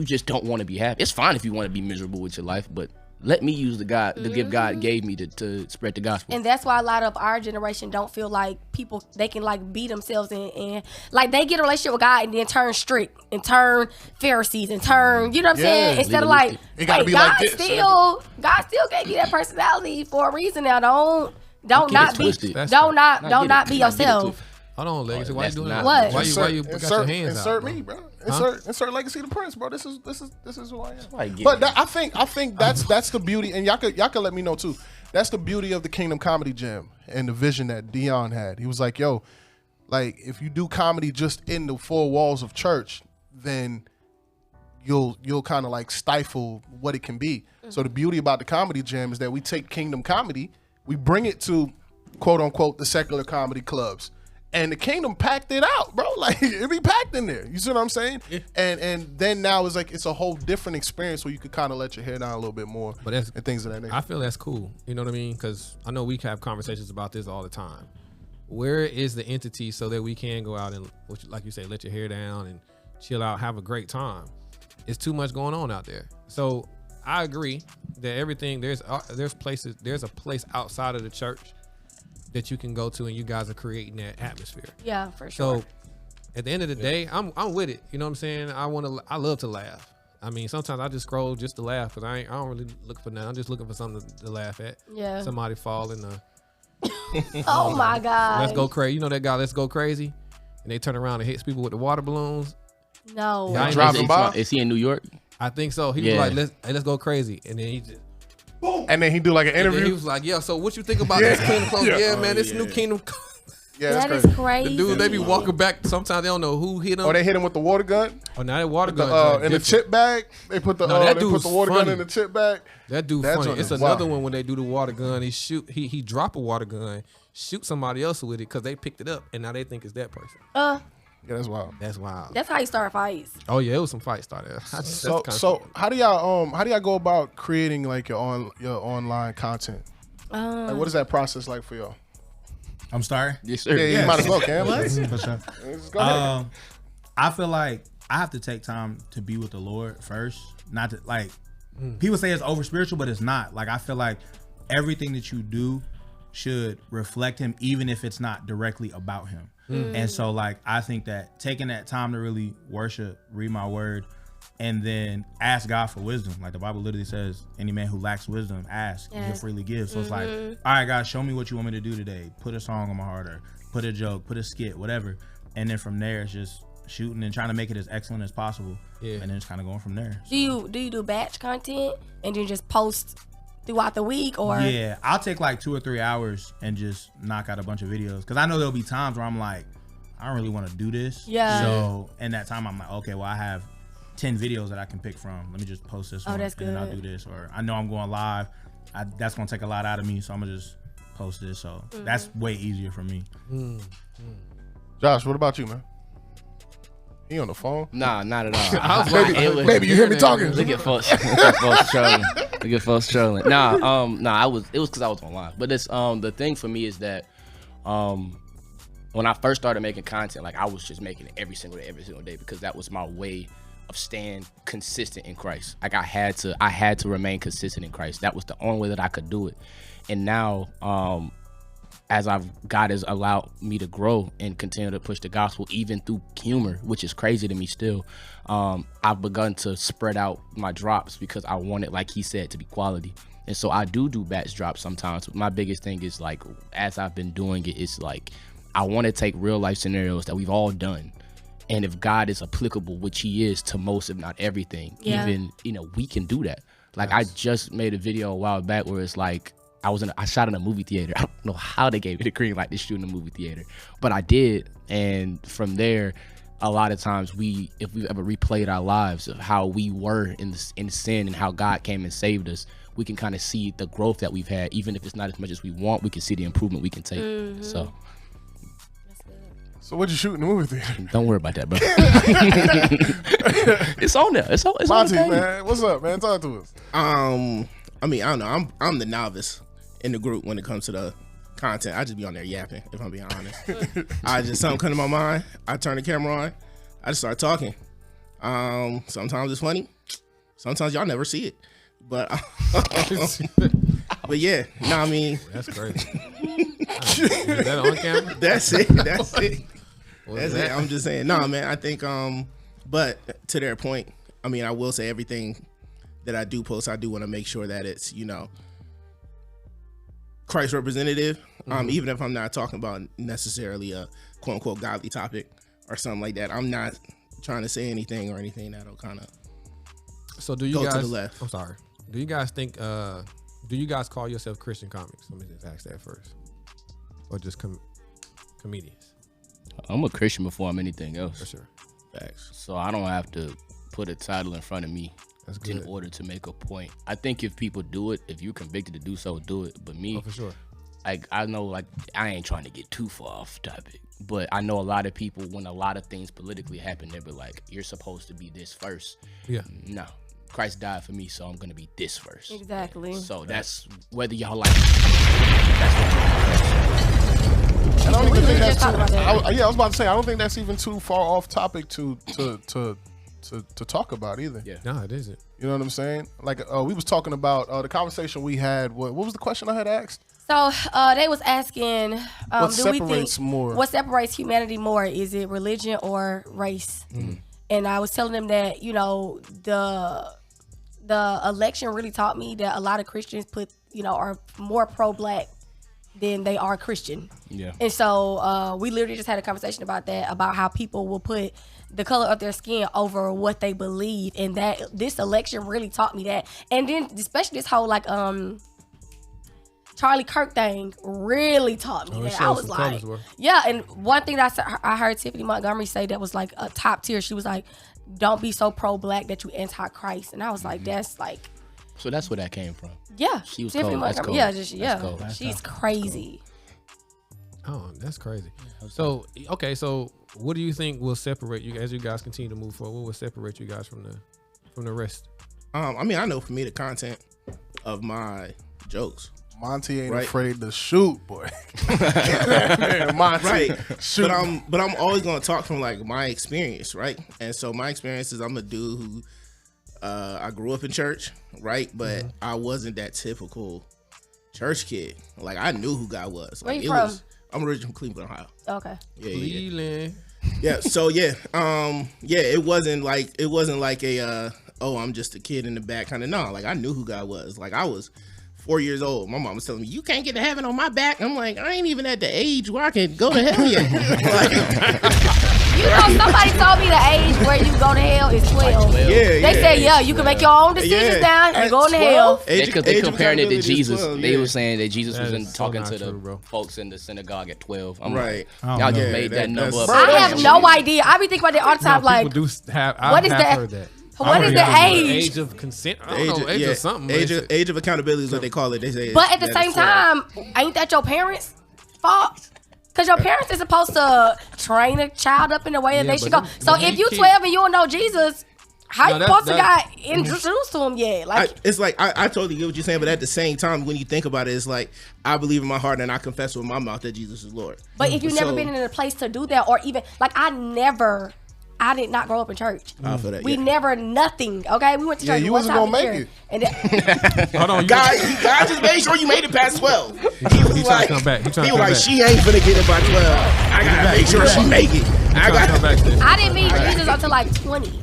E: just don't want to be happy. It's fine if you want to be miserable with your life, but let me use the gift God gave me to spread the gospel.
B: And that's why a lot of our generation don't feel like people, they can like be themselves and like they get a relationship with God and then turn strict and turn Pharisees and turn, you know what I'm saying? Instead of like,
A: It gotta
B: wait,
A: be
B: God
A: like this.
B: God still gave you that personality for a reason. Now don't
E: get
B: not
E: it
B: be
E: twisted.
C: That's
B: don't not
E: Not
B: don't
E: get
B: not
E: it-
B: be
E: not get it
B: yourself.
E: twisted.
C: Hold on, Legacy. Why you
E: that's
C: doing
E: not-
C: that?
B: What?
C: Why you got your hands
A: insert
C: out? Bro?
A: me, bro.
C: Huh?
A: Insert Legacy the Prince, bro. This is who I am.
E: I get
A: But
E: it.
A: that, I think that's the beauty, and y'all could let me know too. That's the beauty of the Kingdom Comedy Jam and the vision that Dieon had. He was like, yo, like if you do comedy just in the four walls of church, then you'll kind of like stifle what it can be. So the beauty about the Comedy Jam is that we take Kingdom Comedy, we bring it to quote unquote the secular comedy clubs, And the Kingdom packed it out, bro. Like, it be packed in there. You see what I'm saying? Yeah. And then now it's like it's a whole different experience where you could kind of let your hair down a little bit more, and things of that nature.
C: I feel that's cool. You know what I mean? Because I know we have conversations about this all the time. Where is the entity so that we can go out and, like you say, let your hair down and chill out, have a great time? It's too much going on out there. So I agree that everything there's a place outside of the church that you can go to, and you guys are creating that atmosphere.
B: Yeah, for sure.
C: So at the end of the day, I'm with it. You know what I'm saying? I love to laugh. I mean, sometimes I just scroll just to laugh because I don't really look for nothing. I'm just looking for something to laugh at.
B: Yeah.
C: Somebody fall in the.
B: Oh my God.
C: Let's go crazy. You know that guy, Let's Go Crazy? And they turn around and hits people with the water balloons.
B: No.
C: Yeah,
A: driving by?
E: Is he in New York?
C: I think so. He was like, let's go crazy. And then he just.
A: Boom. And then he do like an interview.
C: He was like, yeah, so what you think about this Kingdom Come? Yeah, man, this new Kingdom Come.
A: Yeah,
B: that
A: that's
B: is crazy.
C: The dude, they be walking back. Sometimes they don't know who hit them.
A: Or they hit him with the water gun.
C: Oh, now that water gun
A: in the chip bag. They put the water gun in the chip bag.
C: That dude funny. It's another one when they do the water gun. He drop a water gun, shoot somebody else with it because they picked it up, and now they think it's that person.
A: Yeah, that's wild.
C: That's wild.
B: That's how you start fights.
C: Oh yeah, it was some fights started.
A: So how do y'all go about creating like your online content? Like, what is that process like for y'all?
F: I'm sorry.
E: Yes, sir.
A: Yeah, you might as well, Cam.
F: For sure.
A: Go ahead.
F: I feel like I have to take time to be with the Lord first. Not to like people say it's over spiritual, but it's not. Like I feel like everything that you do should reflect him, even if it's not directly about him. And so like I think that taking that time to really worship, read my word, and then ask God for wisdom. Like the Bible literally says, any man who lacks wisdom, ask, and he'll freely give. So it's like, all right, God, show me what you want me to do today. Put a song on my heart, or put a joke, put a skit, whatever. And then from there, it's just shooting and trying to make it as excellent as possible. Yeah. And then it's kind of going from there.
B: Do you do batch content and then just post throughout the week, or?
F: Yeah, I'll take like 2 or 3 hours and just knock out a bunch of videos. Because I know there'll be times where I'm like, I don't really want to do this.
B: Yeah.
F: So in that time, I'm like, okay, well, I have 10 videos that I can pick from. Let me just post this one,
B: that's
F: and then I'll do this. Or I know I'm going live. That's going to take a lot out of me, so I'm going to just post this. So that's way easier for me.
A: Josh, what about you, man? He on the phone?
E: Nah, not at all.
C: I was like,
A: Baby, you hear me talking?
E: Look at folks trolling. Look at folks trolling. Nah, it was because I was online. But it's the thing for me is that when I first started making content, like I was just making it every single day because that was my way of staying consistent in Christ. Like I had to remain consistent in Christ. That was the only way that I could do it. And now, as God has allowed me to grow and continue to push the gospel, even through humor, which is crazy to me still, I've begun to spread out my drops because I want it, like he said, to be quality. And so I do batch drops sometimes. My biggest thing is like, as I've been doing it, it's like, I want to take real life scenarios that we've all done. And if God is applicable, which he is to most, if not everything, even, we can do that. Like I just made a video a while back where it's like, I shot in a movie theater. I don't know how they gave me the green light to shoot in a movie theater, but I did. And from there, a lot of times if we've ever replayed our lives of how we were in sin and how God came and saved us, we can kind of see the growth that we've had. Even if it's not as much as we want, we can see the improvement we can take.
A: So what'd you shoot in the movie theater?
E: Don't worry about that, bro. It's on there. It's
A: Monty,
E: on there.
A: man. What's up, man? Talk to us.
D: I mean, I don't know. I'm the novice in the group when it comes to the content. I just be on there yapping, if I'm being honest. Something come to my mind. I turn the camera on. I just start talking. Sometimes it's funny. Sometimes y'all never see it. But but yeah, no, I mean,
C: that's crazy. Is that on camera?
D: That's it. That's it. I'm just saying, no, man. I think, but to their point, I mean, I will say everything that I do post, I do want to make sure that it's, Christ representative. Even if I'm not talking about necessarily a quote unquote godly topic or something like that, I'm not trying to say anything or anything that'll kind of
C: go
D: to the left.
C: I'm sorry. Do you guys think? Do you guys call yourself Christian comics? Let me just ask that first, or just comedians?
E: I'm a Christian before I'm anything else.
C: For sure.
D: Facts.
E: So I don't have to put a title in front of me in order to make a point. I think if people do it, if you're convicted to do so, do it. But me,
C: for sure,
E: like I know, like I ain't trying to get too far off topic, but I know a lot of people when a lot of things politically happen, they be like, "You're supposed to be this first."
C: Yeah.
E: No, Christ died for me, so I'm gonna be this first.
B: Exactly.
E: So that's whether y'all like. That's what
A: I don't
B: We
A: even think
B: just
A: that's
B: talked about that.
A: I was about to say I don't think that's even too far off topic to talk about either.
E: Yeah.
C: No, it isn't.
A: You know what I'm saying? Like we was talking about the conversation we had. What was the question I had asked?
B: So they was asking,
A: What
B: do we
A: separates
B: think
A: more?
B: what separates humanity more? Is it religion or race? And I was telling them that the election really taught me that a lot of Christians are more pro-black than they are Christian.
E: Yeah.
B: And so we literally just had a conversation about that, about how people will put the color of their skin over what they believe, and that this election really taught me that. And then especially this whole Charlie Kirk thing really taught me that. I was like, yeah. And one thing that I heard Tiffany Montgomery say that was like a top tier. She was like, "Don't be so pro-black that you anti-Christ." And I was like, "That's like."
E: So that's where that came from.
B: Yeah,
E: She was
B: Tiffany
E: cold. That's
B: Montgomery.
E: cold.
B: Yeah,
E: That's cold.
B: she's crazy.
C: Oh, that's crazy. So okay, so what do you think will separate you as you guys continue to move forward? What will separate you guys from the rest?
D: I mean, I know for me the content of my jokes.
A: Monty ain't
D: Right.
A: afraid to shoot, boy. Monty,
D: Right.
A: shoot.
D: But I'm always gonna talk from like my experience, right? And so my experience is I'm a dude who I grew up in church, right? But I wasn't that typical church kid. Like I knew who God was.
B: Where
D: Like,
B: you from?
D: I'm originally from Cleveland, Ohio.
B: Okay.
D: Yeah. So it wasn't like a I'm just a kid in the back kind of. No, like I knew who God was. Like I was 4 years old. My mom was telling me, "You can't get to heaven on my back." I'm like, I ain't even at the age where I can go to hell yet.
B: Somebody told me the age where you go to hell is 12. They said, you can make your own decisions now and go to hell.
E: They comparing it to Jesus.
D: 12,
E: They were saying that Jesus was
C: That is
E: talking
C: so
E: to
C: not
E: the
C: true, bro.
E: folks in the synagogue at 12. I'm
D: Right.
E: like, y'all just
D: yeah,
E: made that number up.
D: that's-
B: I have no idea. I be thinking about that all the time.
C: No,
B: Like,
C: people do have. I
B: what is
C: have
B: that?
C: heard that.
B: what is the age?
C: Age of consent. I don't know. Age of something.
D: Age of accountability is what they call it. They say.
B: But at the
D: that
B: same
D: is 12.
B: time, ain't that your parents' fault? Because your parents is supposed to train a child up in the way that
C: Yeah,
B: they should
C: but
B: go.
C: them-
B: So
C: but
B: if
C: these
B: you
C: kids-
B: 12 and you don't know Jesus, how
C: No,
B: you
C: that's-
B: supposed to
C: that-
B: got introduced to him yet? Like,
D: It's like I totally get what you're saying, but at the same time, when you think about it, it's like I believe in my heart and I confess with my mouth that Jesus is Lord.
B: but if you've never been in a place to do that, or even like I did not grow up in church.
D: I feel that.
B: We
D: yeah.
B: never nothing. Okay, we went to church.
A: you
B: one
A: wasn't
B: time
A: gonna
B: a
A: make
B: year.
A: it.
B: And then,
C: Hold on,
D: God just made sure you made it past 12. He was
C: He trying
D: like,
C: to come back. He trying to
D: was
C: come
D: like,
C: back.
D: she ain't finna get it by 12. I gotta make sure she make it. I
C: Come
D: got.
C: back to this.
B: I didn't meet Jesus until like 20,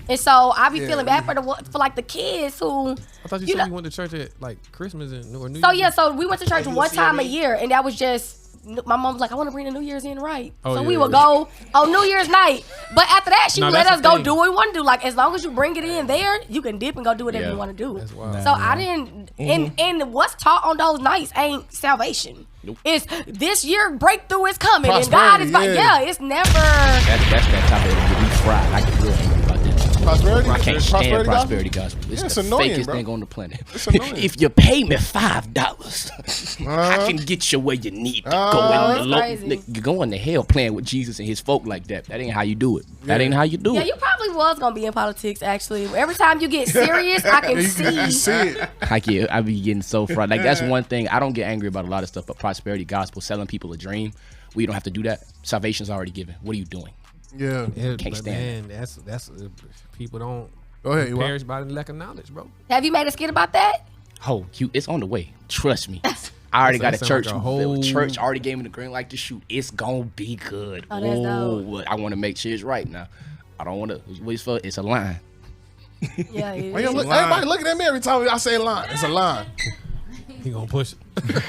B: and so I be feeling bad for like the kids who.
C: I thought you said you went to church at like Christmas or New
B: So
C: Year's.
B: yeah, so we went to church
D: you
B: one
D: was
B: time a
D: CME?
B: year, and that was just my mom was like, "I want to bring the New Year's in right."
C: Oh,
B: so
C: yeah,
B: we would
C: yeah.
B: go on New Year's night. But after that, she
C: No,
B: would let
C: that's
B: us
C: the
B: go
C: thing.
B: do what we want to do. Like as long as you bring it in there, you can dip and go do whatever
E: Yeah.
B: you want to do.
C: That's wild.
B: So I didn't. And what's taught on those nights ain't salvation. It's this year breakthrough is coming, and God is
A: Prosperity,
B: like, it's never.
E: That's that topic that get me fried. I get real angry about that.
A: Prosperity?
E: I can't stand
A: Prosperity
E: prosperity gospel. It's
A: Yeah, it's
E: the
A: annoying,
E: fakest
A: bro.
E: thing on the planet.
A: It's annoying.
E: If you pay me $5, I can get you where you need to go.
B: that's
E: In the
B: crazy.
E: You're going to hell playing with Jesus and his folk like that. That ain't how you do it. That ain't how you do
B: Yeah,
E: it.
B: you probably was gonna be in politics. Actually, every time you get serious, I can
A: You
B: see.
A: see it.
E: I be getting so fried. Like that's one thing. I don't get angry about a lot of stuff, but prosperity gospel, selling people a dream, we don't have to do that. Salvation's already given. What are you doing?
A: Yeah.
C: Yeah,
E: Can't
C: but
E: stand
C: man, that's people don't
A: Go ahead. You
C: perish by the lack of knowledge, bro.
B: Have you made a skit about that?
E: Oh, it's on the way. Trust me. I already got a
C: That sound
E: church.
C: like a whole-
E: Church already gave me the green light to shoot. It's gonna be good.
B: Oh, that's dope.
E: I want to make sure it's right now. I don't want to. What it's for? It's a line.
B: Yeah, it
A: Why you
B: is.
A: look, everybody looking at me every time I say a line. It's a line.
C: He gonna push it.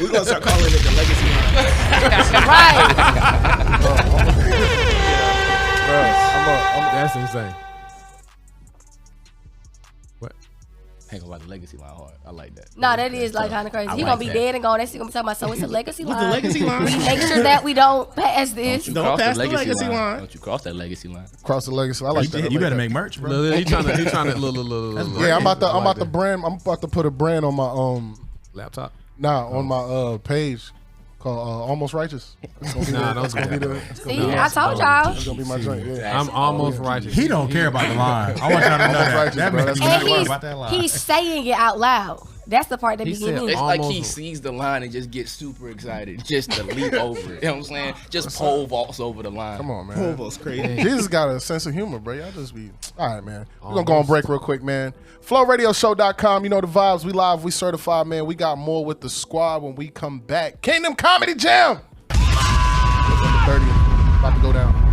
D: We're gonna start calling it the legacy line.
B: Right.
C: That's insane. What?
E: Hang about the legacy line hard. I like that.
B: No, that is like kind of crazy.
E: I
B: He
E: like
B: gonna be
E: that.
B: dead and gone. That's gonna be talking about. So it's a legacy
D: What's
B: line.
D: the legacy line?
B: We make sure that we don't pass this.
E: You
D: Don't
E: cross
D: pass the legacy line.
E: Don't you cross that legacy line?
A: Cross the legacy. I like that.
F: You better make merch, bro.
C: Look, he trying to look.
A: Yeah, I'm about
C: I like
A: to
C: that.
A: brand. I'm about to put a brand on my
C: Laptop.
A: on my page called Almost Righteous. It's gonna be
C: Nah,
A: the-
C: don't
A: it's gonna
C: say
A: be
C: that.
A: the- it's gonna
B: See,
A: be the-
B: I told y'all.
A: It's gonna be my joint. Yeah.
C: I'm almost righteous.
F: He don't care about the line. I want y'all to know
A: Almost
F: that.
A: righteous,
F: That
A: bro.
F: man's
A: That's
F: not
B: And
F: worried about that line.
B: he's saying it out loud. That's the part that
C: He
B: be
C: said
B: getting me.
E: It's like he
C: Almost.
E: sees the line and just gets super excited just to leap over it. You know what I'm saying? Just pole vaults over the line.
A: Come on, man.
D: Almost crazy.
A: Jesus got a sense of humor, bro. Y'all just be all right, man. We're gonna go on break real quick, man. FlowRadioShow.com. You know the vibes. We live, we certified, man. We got more with the squad when we come back. Kingdom Comedy Jam. 30, about to go down.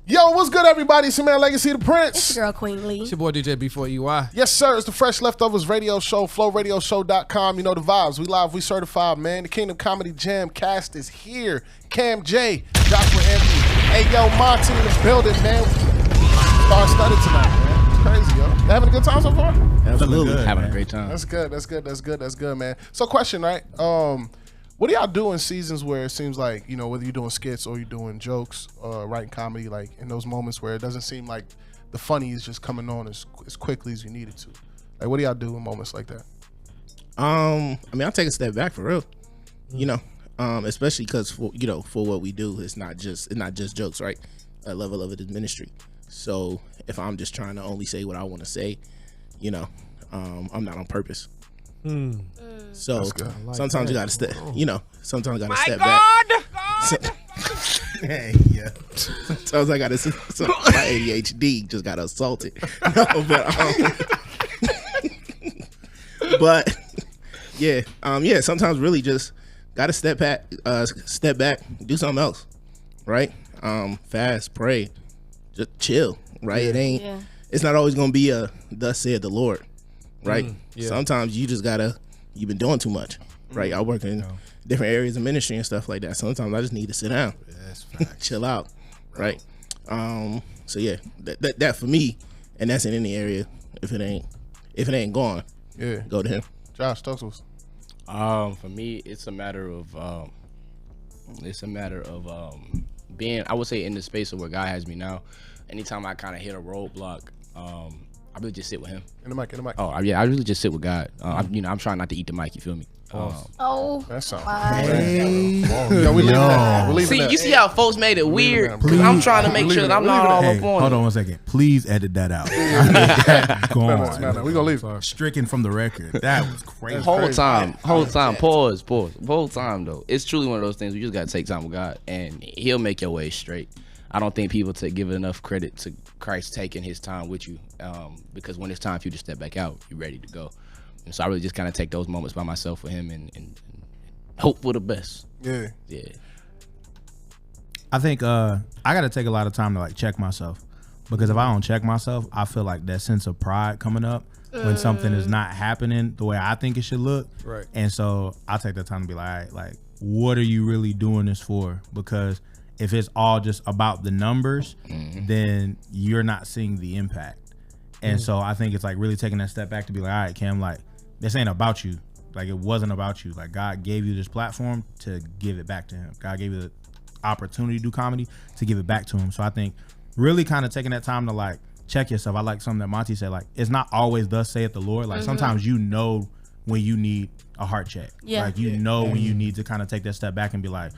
A: Yo, what's good, everybody? It's your man Legacy the
B: It's
A: Prince.
B: your girl Queen Lee.
C: It's your boy DJ before EY.
A: Yes, sir. It's the Fresh Leftovers Radio Show, FlowRadioShow.com. You know the vibes. We live, we certified, man. The Kingdom Comedy Jam cast is here. Cam J, Joshua Anthony, AyeYoMonty in the building, man. Star-studded tonight, man. It's crazy, yo. You having a good time so far?
D: Absolutely.
F: Good,
E: Having
F: man.
E: a great time.
A: That's good. That's good. That's good. That's good, man. So, question, right? What do y'all do in seasons where it seems like, you know, whether you're doing skits or you're doing jokes, writing comedy, like in those moments where it doesn't seem like the funny is just coming on as quickly as you need it to? Like, what do y'all do in moments like that?
D: I mean, I'll take a step back for real. You know, especially because for what we do, it's not just jokes, right? A level of it is ministry. So if I'm just trying to only say what I want to say, you know, I'm not on purpose. So
A: good.
D: sometimes you gotta step, sometimes I gotta step back.
F: Hey, yeah.
D: Sometimes I gotta, my ADHD just got assaulted. No, but yeah, sometimes really just gotta step back, do something else, right? Fast, pray, just chill, right? It ain't,
B: Yeah.
D: it's not always gonna be a thus said the Lord, right?
C: yeah.
D: Sometimes you just gotta, you've been doing too much, right? I work in different areas of ministry and stuff like that. Sometimes I just need to sit down, chill out, right? So yeah, that for me, and that's in any area. If it ain't gone,
A: Yeah.
D: go to him.
A: Josh, talk to us.
E: For me, it's a matter of being, I would say, in the space of where God has me now. Anytime I kind of hit a roadblock, I really just sit with him.
A: In the mic.
E: Oh yeah, I really just sit with God. I'm trying not to eat the mic. You feel me?
B: Oh,
A: That sounds
B: my.
A: Yo, we leaving that. We're leaving
E: See,
A: that.
E: you see how folks made it weird?
A: that.
E: 'Cause I'm trying to make sure that I'm not all
F: Hey,
E: up on
F: hold
E: it.
F: on 1 second. Please edit that out. That's
A: No,
F: gone.
A: we gonna leave.
F: Stricken from the record. That was crazy.
E: Whole
A: crazy.
E: time, pause. Whole time though, it's truly one of those things. We just gotta take time with God, and He'll make your way straight. I don't think people give enough credit to Christ taking His time with you, because when it's time for you to step back out, you're ready to go. And so I really just kind of take those moments by myself with Him and hope for the best.
A: Yeah.
E: Yeah.
F: I think I got to take a lot of time to like check myself, because if I don't check myself, I feel like that sense of pride coming up when something is not happening the way I think it should look.
C: Right.
F: And so I take the time to be like, all right, like, what are you really doing this for? Because if it's all just about the numbers, then you're not seeing the impact. And so I think it's like really taking that step back to be like, all right, Cam, like, this ain't about you. Like, it wasn't about you. Like, God gave you this platform to give it back to Him. God gave you the opportunity to do comedy to give it back to Him. So I think really kind of taking that time to like check yourself. I like something that Monty said, like, it's not always thus saith the Lord. Like sometimes you know when you need a heart check.
B: Yeah.
F: Like you know when you need to kind of take that step back and be like,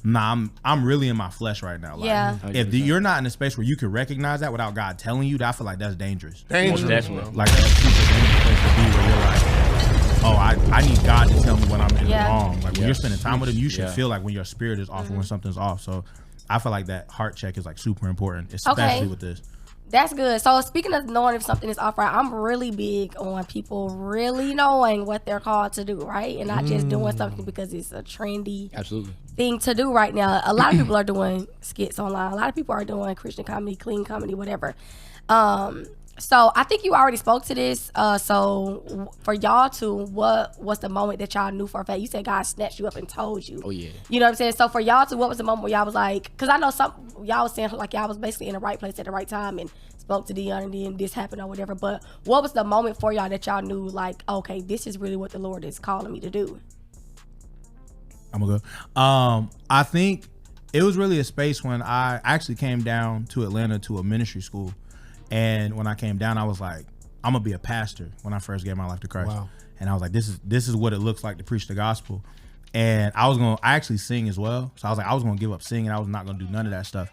F: nah, I'm really in my flesh right now. Like,
B: Yeah.
F: if you're not in a space where you can recognize that without God telling you, I feel like that's dangerous.
A: Dangerous.
E: Definitely.
F: Like that's a super dangerous place to be where you're like, oh, I need God to tell me when I'm in the wrong. Like when you're spending time with Him, you should feel like when your spirit is off or when something's off. So I feel like that heart check is like super important, especially with this.
B: That's good. So speaking of knowing if something is off right, I'm really big on people really knowing what they're called to do, right? And not just doing something because it's a trendy
E: Absolutely.
B: thing to do right now. A lot of people are doing skits online. A lot of people are doing Christian comedy, clean comedy, whatever. So I think you already spoke to this. So for y'all two, what was the moment that y'all knew for a fact? You said God snatched you up and told you.
E: Oh yeah.
B: You know what I'm saying? So for y'all two, what was the moment where y'all was like, because I know some y'all was saying like y'all was basically in the right place at the right time and spoke to Dieon and then this happened or whatever. But what was the moment for y'all that y'all knew like, okay, this is really what the Lord is calling me to do?
F: I'm gonna go. I think it was really a space when I actually came down to Atlanta to a ministry school. And when I came down, I was like, I'm gonna be a pastor when I first gave my life to Christ.
C: Wow.
F: And I was like, this is what it looks like to preach the gospel. And I actually sing as well. So I was like, I was gonna give up singing. I was not gonna do none of that stuff.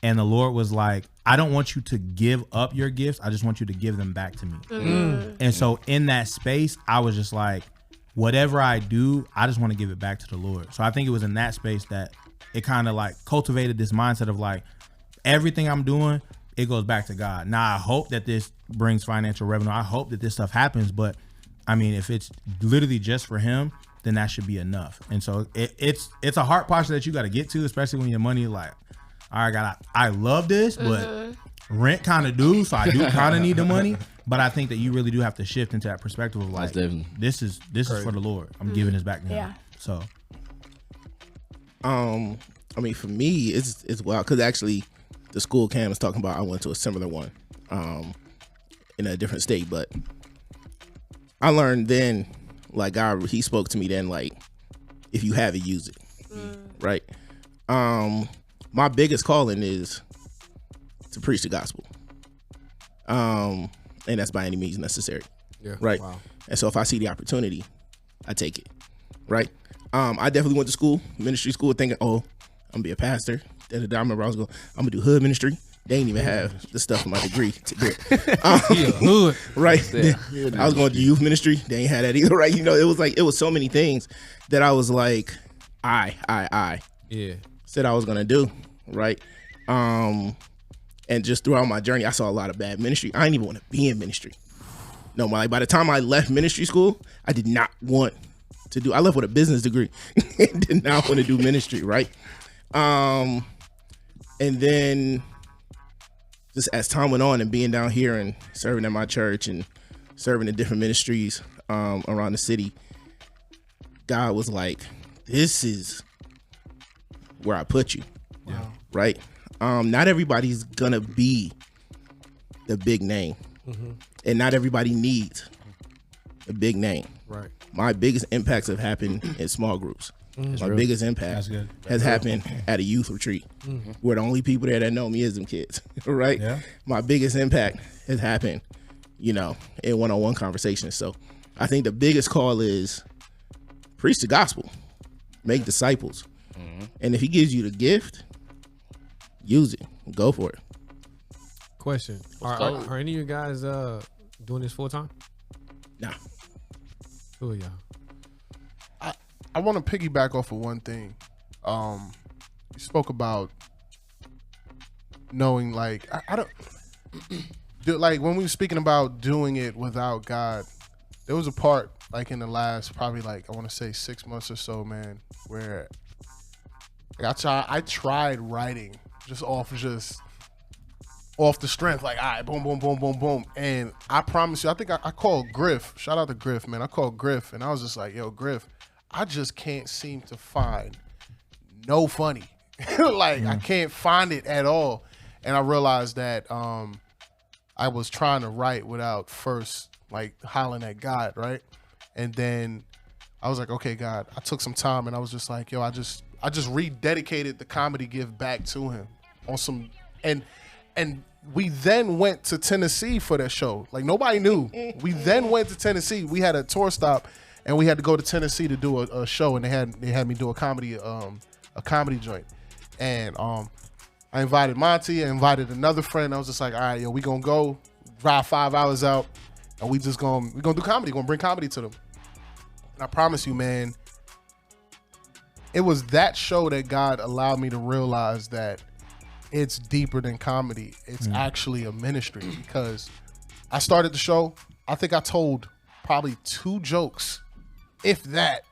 F: And the Lord was like, I don't want you to give up your gifts. I just want you to give them back to me. And so in that space, I was just like, whatever I do, I just want to give it back to the Lord. So I think it was in that space that it kind of like cultivated this mindset of like, everything I'm doing, it goes back to God. Now, I hope that this brings financial revenue. I hope that this stuff happens. But I mean, if it's literally just for him, then that should be enough. And so it's a heart posture that you got to get to, especially when your money is like, all right, God, I love this, but rent kind of do, so I do kind of need the money. But I think that you really do have to shift into that perspective of like, this is for the Lord. I'm giving this back to him. So,
D: I mean, for me, it's wild because actually, the school Cam was talking about, I went to a similar one, in a different state. But I learned then, like God, he spoke to me then, like, if you have it, use it, right? My biggest calling is to preach the gospel. And that's by any means necessary. Yeah. Right. Wow. And so if I see the opportunity, I take it. Right. I definitely went to school, ministry school, thinking, oh, I'm gonna be a pastor. I remember I was going, I'm gonna do hood ministry. They didn't even have the stuff in my degree to do it. Right. I was going to youth ministry. They ain't had that either. Right. You know, it was so many things that I was like, I said I was gonna do, right? And just throughout my journey, I saw a lot of bad ministry. I didn't even want to be in ministry. No, like by the time I left ministry school, I did not want to do. I left with a business degree, and did not want to do ministry, right? And then just as time went on, and being down here and serving at my church and serving in different ministries around the city, God was like, "This is where I put you." Wow. Right? Not everybody's gonna be the big name, and not everybody needs a big name. Right. My biggest impacts have happened in small groups. My biggest impact has happened at a youth retreat, where the only people there that know me is them kids. Right? Yeah. My biggest impact has happened, you know, in one-on-one conversations. So I think the biggest call is preach the gospel, make disciples. And if he gives you the gift, use it. Go for it.
C: Question. Are any of you guys doing this full time?
D: Nah.
C: Who are y'all?
A: I want to piggyback off of one thing. You spoke about knowing, like, I don't like when we were speaking about doing it without God. There was a part like in the last probably like I want to say 6 months or so, man, where I tried writing just off the strength, like, all right, boom, boom, boom, boom, boom. And I promise you, I think I called Griff. Shout out to Griff, man. I called Griff, and I was just like, yo, Griff, I just can't seem to find no funny. Like, I can't find it at all. And I realized that I was trying to write without first, like, hollering at God, right? And then I was like, okay, God. I took some time, and I was just like, yo, I just rededicated the comedy gift back to him on some, and we then went to Tennessee for that show. Like, nobody knew. We then went to Tennessee. We had a tour stop, and we had to go to Tennessee to do a show, and they had me do a comedy joint. And I invited Monty, I invited another friend. I was just like, all right, yo, we gonna go drive 5 hours out, and we gonna do comedy. Gonna bring comedy to them. And I promise you, man, it was that show that God allowed me to realize that it's deeper than comedy. It's actually a ministry, because I started the show. I think I told probably 2 jokes, if that.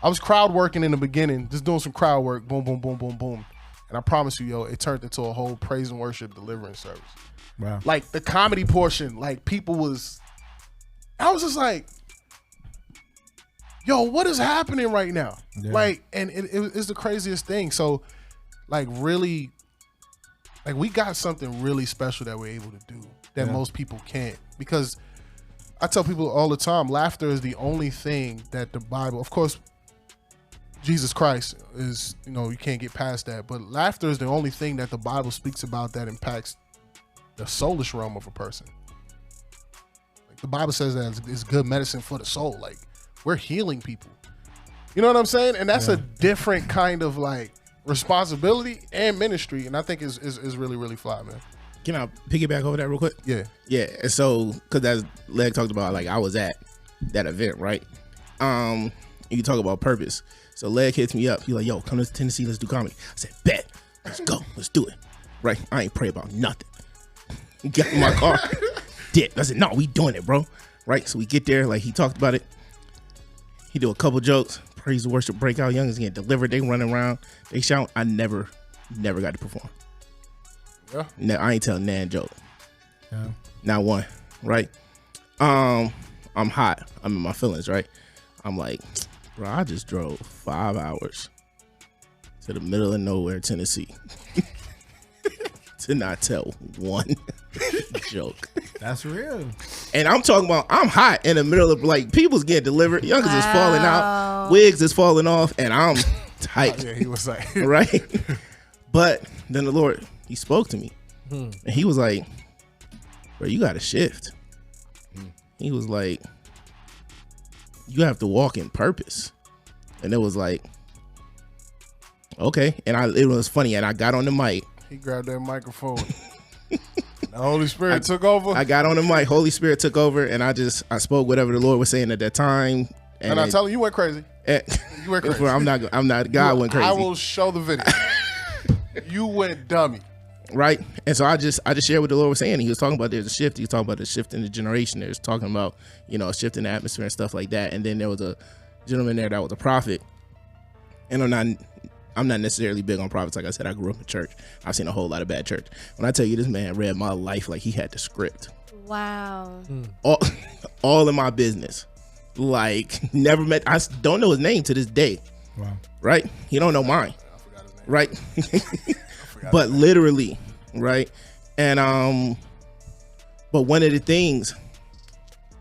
A: I was crowd working in the beginning, just doing some crowd work, boom, boom, boom, boom, boom. And I promise you, yo, it turned into a whole praise and worship deliverance service. Wow. Like, the comedy portion, like, I was just like, yo, what is happening right now? Yeah. Like, and it's the craziest thing. So, like, really, like, we got something really special that we're able to do that most people can't. Because I tell people all the time, laughter is the only thing that the Bible, of course, Jesus Christ is, you know, you can't get past that. But laughter is the only thing that the Bible speaks about that impacts the soulish realm of a person. Like, the Bible says that it's good medicine for the soul. Like, we're healing people. You know what I'm saying? And that's a different kind of like responsibility and ministry, and I think is really, really fly, man.
D: Can I piggyback over that real quick?
A: Yeah.
D: Yeah. And so, because as Leg talked about, like I was at that event, right? You talk about purpose. So Leg hits me up. He's like, yo, come to Tennessee, let's do comedy. I said, bet. Let's go. Let's do it. Right? I ain't pray about nothing. Got in my car. Dip. I said, no, we doing it, bro. Right? So we get there, like he talked about it. He do a couple jokes. Praise the worship breakout. Youngins getting delivered. They running around. They shout. I never got to perform.
A: Yeah.
D: No, I ain't telling Nan joke.
F: Yeah.
D: Not one. Right? I'm hot. I'm in my feelings, right? I'm like, bro, I just drove 5 hours to the middle of nowhere, Tennessee, to not tell one joke.
F: That's real.
D: And I'm talking about, I'm hot in the middle of like people's getting delivered, youngers is falling out, wigs is falling off, and I'm tight.
A: Yeah, he was like,
D: Right? But then the Lord, he spoke to me, and he was like, bro, you got to shift. He was like, you have to walk in purpose. And it was like, okay. And it was funny. And I got on the mic.
A: he grabbed that microphone. The Holy Spirit took over.
D: I got on the mic. Holy Spirit took over. And I spoke whatever the Lord was saying at that time.
A: And I tell you, you went crazy. You went crazy.
D: I'm not, God went crazy.
A: I will show the video. You went dummy.
D: Right. And so I just shared what the Lord was saying. He was talking about there's a shift. He was talking about the shift in the generation. There's talking about, a shift in the atmosphere and stuff like that. And then there was a gentleman there that was a prophet. And I'm not necessarily big on prophets. Like I said, I grew up in church. I've seen a whole lot of bad church. When I tell you this man read my life like he had the script.
B: Wow.
D: All in my business. Like never met. I don't know his name to this day.
F: Wow.
D: Right? He don't know mine.
A: I forgot his name.
D: Right? But literally, right? And but one of the things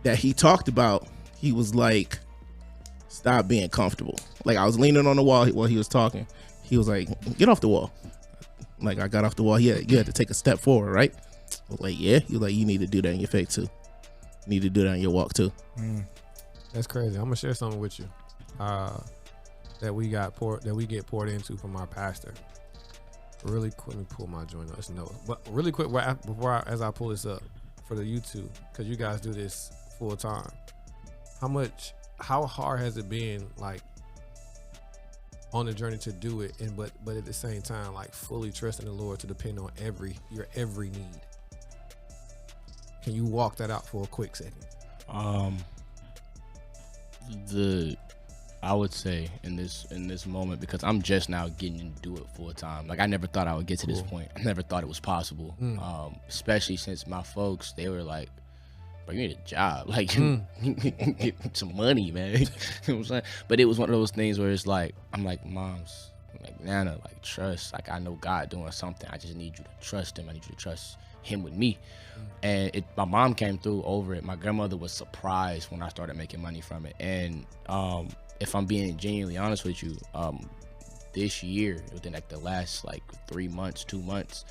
D: that he talked about, he was like, stop being comfortable. Like I was leaning on the wall while he was talking. He was like, get off the wall. Like I got off the wall. You had to take a step forward, right? I was like, yeah. He was like, you need to do that in your faith too. You need to do that in your walk too.
C: That's crazy. I'm gonna share something with you that we get poured into from our pastor. Really quick, let me pull my joint up. No, but really quick, as I pull this up for the YouTube, because you guys do this full time. How hard has it been, like, on the journey to do it, and but at the same time, like, fully trusting the Lord to depend on your every need? Can you walk that out for a quick second?
E: I would say in this moment, because I'm just now getting to do it full time. Like I never thought I would get to this point. I never thought it was possible. Especially since my folks, they were like, bro, you need a job. Like get some money, man. You know what I'm saying? But it was one of those things where it's like, I'm like, Moms, I'm like, Nana, like trust. Like I know God doing something. I just need you to trust him. I need you to trust him with me. And my mom came through over it. My grandmother was surprised when I started making money from it. And if I'm being genuinely honest with you, this year, within like the last like 3 months, 2 months,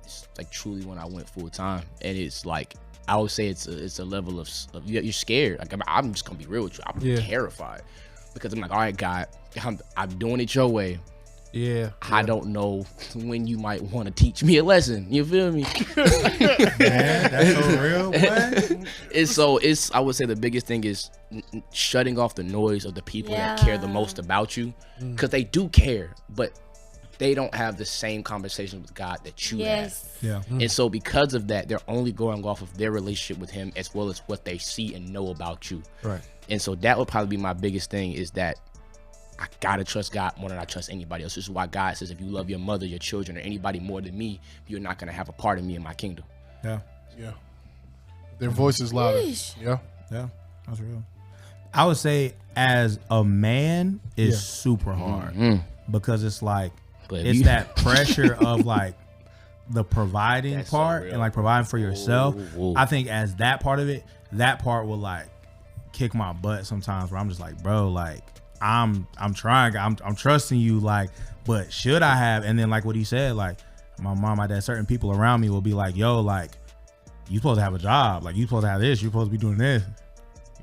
E: it's like truly when I went full time. And it's like, I would say it's a level of you're scared. Like I'm just gonna be real with you. I'm terrified because I'm like, all right, God, I'm doing it your way.
C: Yeah.
E: I don't know when you might want to teach me a lesson. You feel me?
F: Man, that's so real, boy.
E: I would say the biggest thing is shutting off the noise of the people that care the most about you, because they do care, but they don't have the same conversation with God that you have.
F: Yeah.
E: And so because of that, they're only going off of their relationship with him as well as what they see and know about you.
C: Right.
E: And so that would probably be my biggest thing, is that I gotta trust God more than I trust anybody else. This is why God says, if you love your mother, your children, or anybody more than me, you're not gonna have a part of me in my kingdom.
F: Yeah.
A: Yeah. Their voice is louder. Yeah.
F: Yeah. That's real. I would say as a man is super hard because it's like, it's that pressure of like the providing part and like providing for yourself. I think as that part of it, that part will like kick my butt sometimes, where I'm just like, bro, like I'm trying, I'm trusting you, like, but should I have? And then like what he said, like my mom, my dad, certain people around me will be like, yo, like you supposed to have a job, like you supposed to have this, you're supposed to be doing this.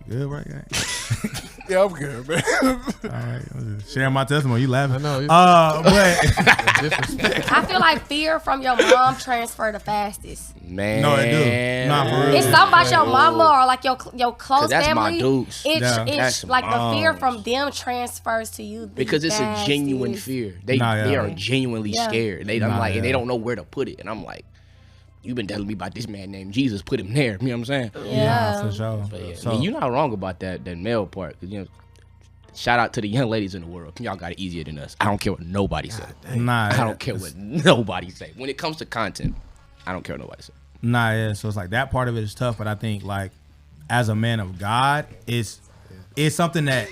F: You good, right, guy?
A: Yeah, I'm good, man.
F: All right, I'm just sharing my testimony. You laughing?
C: I know.
F: But
B: I feel like fear from your mom transfer the fastest.
E: Man.
F: No, it do. Nah, for real.
B: It's something about your mama or like your close
E: that's
B: family.
E: my dudes.
B: It's
E: That's
B: like the fear
F: moms.
B: from them transfers to you.
E: Because it's a genuine fear. They are genuinely scared. And they don't know where to put it. And I'm like, you've been telling me about this man named Jesus. Put him there. You know what I'm saying?
B: Yeah,
F: for sure.
E: But yeah,
F: So-
E: I mean, you're not wrong about that male part. Cause shout out to the young ladies in the world. Y'all got it easier than us. I don't care what nobody say.
F: Nah,
E: I don't care what nobody say. When it comes to content, I don't care what nobody say.
F: Nah, yeah. So it's like that part of it is tough, but I think like as a man of God, it's something that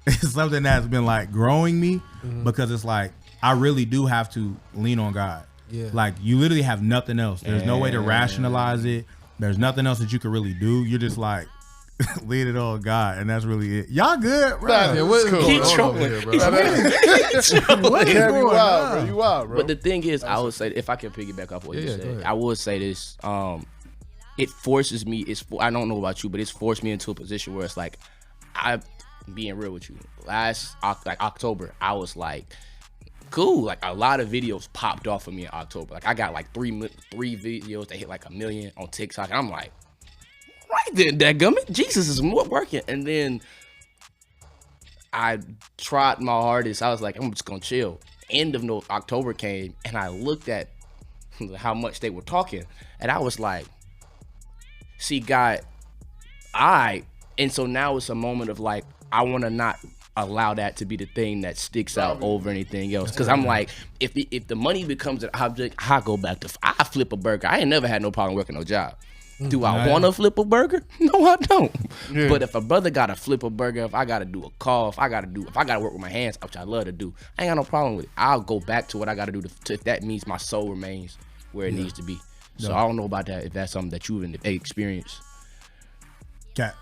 F: it's something that's been like growing me because it's like I really do have to lean on God.
C: Yeah.
F: Like you literally have nothing else. There's no way to rationalize it. There's nothing else that you could really do. You're just like lean it on God, and that's really it. Y'all good, bro?
A: Nah,
C: Yeah, what's
A: cool.
C: going
E: Keep
C: on
E: trolling.
C: over here, bro?
F: What is
A: Yeah, you
F: going
A: wild,
F: on?
A: bro. You wild, bro.
E: But the thing is, I would say, if I can piggyback off what you
C: Yeah, go
E: said,
C: ahead.
E: I would say this. It forces me. I don't know about you, but it's forced me into a position where it's like, I'm being real with you. Last October, I was like, cool. Like a lot of videos popped off of me in October. Like I got like three videos that hit like 1 million on TikTok. And I'm like, right then, dadgummit, Jesus is working. And then I tried my hardest. I was like, I'm just gonna chill. End of October came, and I looked at how much they were talking, and I was like, see, God, and so now it's a moment of like, I want to not allow that to be the thing that sticks out over anything else. Because I'm like, if the money becomes an object, I go back to, I flip a burger. I ain't never had no problem working no job. Do I want to flip a burger? No, I don't.
A: Yeah.
E: But if a brother got to flip a burger, if I got to do a call, if I got to work with my hands, which I love to do, I ain't got no problem with it. I'll go back to what I got to do if that means my soul remains where it needs to be. So I don't know about that, if that's something that you've experienced.
F: Cat.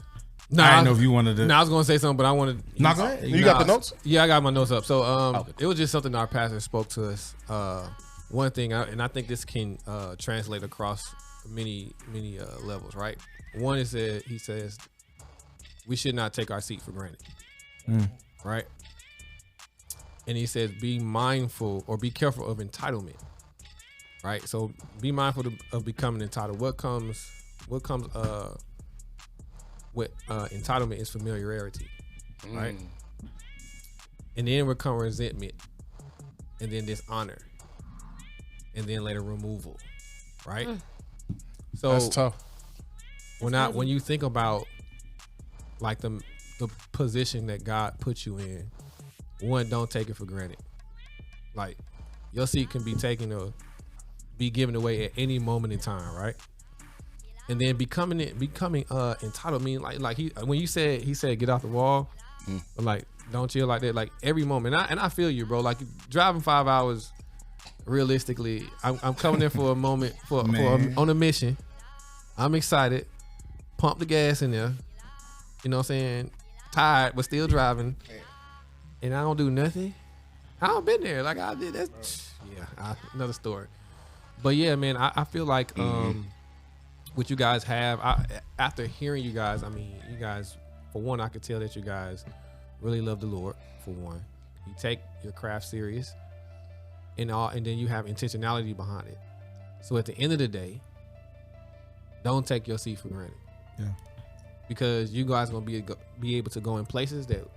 C: No,
F: I didn't know if you wanted to.
C: No, I was gonna say something, but I wanted.
F: No, go ahead.
A: You got the notes?
C: Yeah, I got my notes up. So
E: Okay.
C: it was just something our pastor spoke to us. One thing, and I think this can translate across many levels, right? One is that he says we should not take our seat for granted, right? And he says be mindful or be careful of entitlement, right? So be mindful of becoming entitled. What comes with entitlement is familiarity, right? And then will come resentment, and then dishonor, and then later removal, right? So
A: That's tough.
C: when you think about like the position that God put you in, one, don't take it for granted. Like your seat can be taken or be given away at any moment in time, right? And then becoming entitled mean like when he said get off the wall, like don't chill like that. Like every moment, and I feel you, bro. Like driving 5 hours, realistically, I'm coming in for a moment on a mission. I'm excited, pump the gas in there. You know what I'm saying? Tired but still driving, and I don't do nothing. I don't been there. Like I did that. Another story. But yeah, man, I feel like what you guys have, after hearing you guys, I mean, you guys, for one, I could tell that you guys really love the Lord, for one. You take your craft serious, and then you have intentionality behind it. So at the end of the day, don't take your seat for granted.
F: Yeah.
C: Because you guys gonna be able to go in places that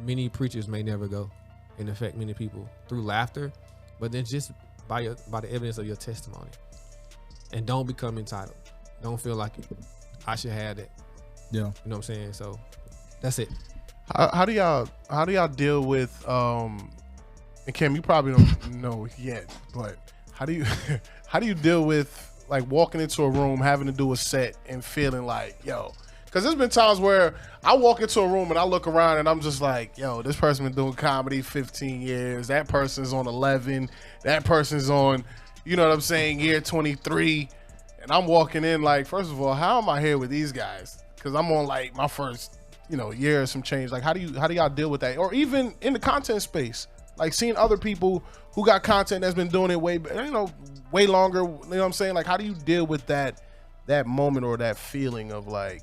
C: many preachers may never go, and affect many people through laughter, but then just by the evidence of your testimony. And don't become entitled. Don't feel like I should have that.
F: Yeah.
C: You know what I'm saying? So that's it.
A: How do y'all deal with and Cam, you probably don't know yet, but how do you deal with like walking into a room, having to do a set and feeling like, yo, because there's been times where I walk into a room and I look around and I'm just like, yo, this person been doing comedy 15 years. That person's on 11. That person's on, you know what I'm saying, year 23. And I'm walking in like, first of all, how am I here with these guys? Because I'm on like my first, year or some change. Like, how do y'all deal with that? Or even in the content space, like seeing other people who got content that's been doing it way longer. You know what I'm saying? Like, how do you deal with that moment or that feeling of like,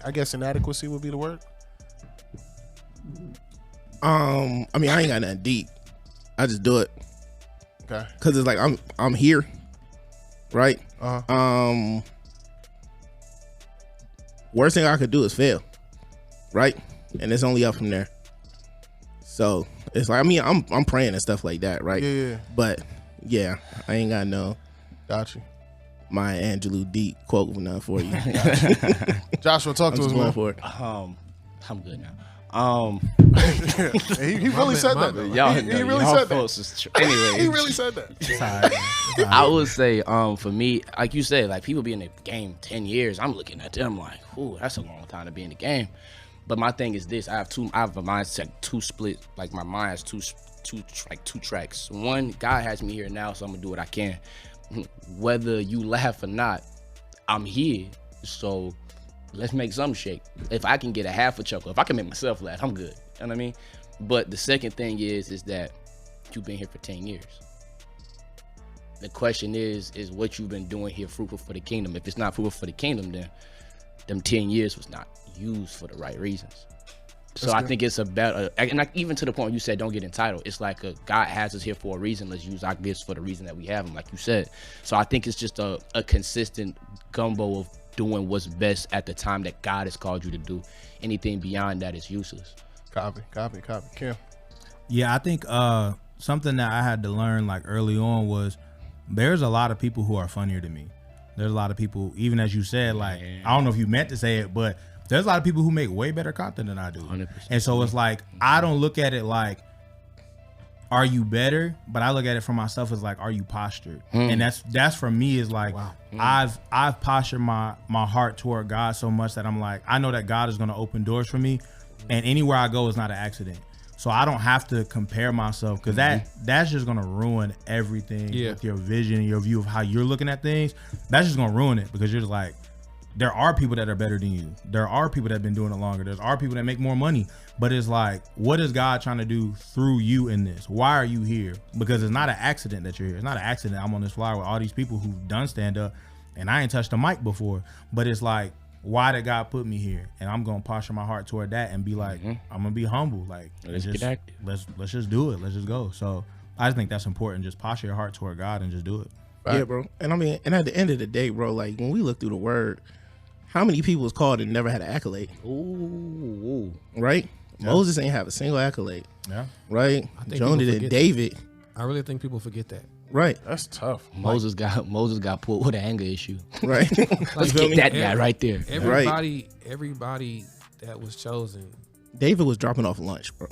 A: I guess inadequacy would be the word.
D: I mean, I ain't got nothing deep. I just do it.
A: Okay.
D: Cause it's like I'm here, right? Worst thing I could do is fail, right? And it's only up from there. So it's like, I mean, I'm praying and stuff like that, right?
A: Yeah.
D: But yeah, I ain't got no
A: Got you.
D: Maya Angelou deep quote for nothing for you.
A: Joshua, talk to us, man.
D: For it.
E: I'm good now.
A: he really said that. Though. He really said that.
E: Anyway,
A: He really said that.
E: I would say, for me, like you said, like people be in the game 10 years. I'm looking at them like, ooh, that's a long time to be in the game. But my thing is this: I have a mindset two split. Like my mind has two tracks. One, God has me here now, so I'm gonna do what I can. Whether you laugh or not, I'm here. So let's make some shake. If I can get a half a chuckle, if I can make myself laugh, I'm good. You know what I mean? But the second thing is that you've been here for 10 years. The question is what you've been doing here fruitful for the kingdom? If it's not fruitful for the kingdom, then them 10 years was not used for the right reasons. So I think it's about, and like even to the point you said, don't get entitled. It's like God has us here for a reason. Let's use our gifts for the reason that we have them, like you said. So I think it's just a consistent gumbo of doing what's best at the time that God has called you to do. Anything beyond that is useless.
A: Copy. Kim.
F: Yeah, I think something that I had to learn like early on was there's a lot of people who are funnier than me. There's a lot of people, even as you said, like, I don't know if you meant to say it, but there's a lot of people who make way better content than I do.
E: 100%.
F: And so it's like, I don't look at it like, are you better? But I look at it for myself as like, are you postured? And that's for me is like, I've postured my heart toward God so much that I'm like, I know that God is going to open doors for me, and anywhere I go is not an accident. So I don't have to compare myself, because that's just gonna ruin everything with your vision and your view of how you're looking at things. That's just gonna ruin it, because you're just like, there are people that are better than you. There are people that have been doing it longer. There are people that make more money. But it's like, what is God trying to do through you in this? Why are you here? Because it's not an accident that you're here. It's not an accident I'm on this flyer with all these people who've done stand up, and I ain't touched a mic before. But it's like, why did God put me here? And I'm gonna posture my heart toward that and be like, I'm gonna be humble. Like,
E: let's get active.
F: Let's just do it. Let's just go. So I just think that's important. Just posture your heart toward God and just do it.
A: Right.
D: Yeah, bro. And I mean, and at the end of the day, bro, like when we look through the word, how many people was called and never had an accolade?
E: Ooh.
D: Right? Yeah. Moses ain't have a single accolade.
F: Yeah.
D: Right? Jonah did. David.
C: I really think people forget that.
D: Right.
A: That's tough.
E: Moses got pulled with an anger issue.
D: Right.
E: Let's get that guy right there.
C: Everybody that was chosen.
D: David was dropping off lunch, bro.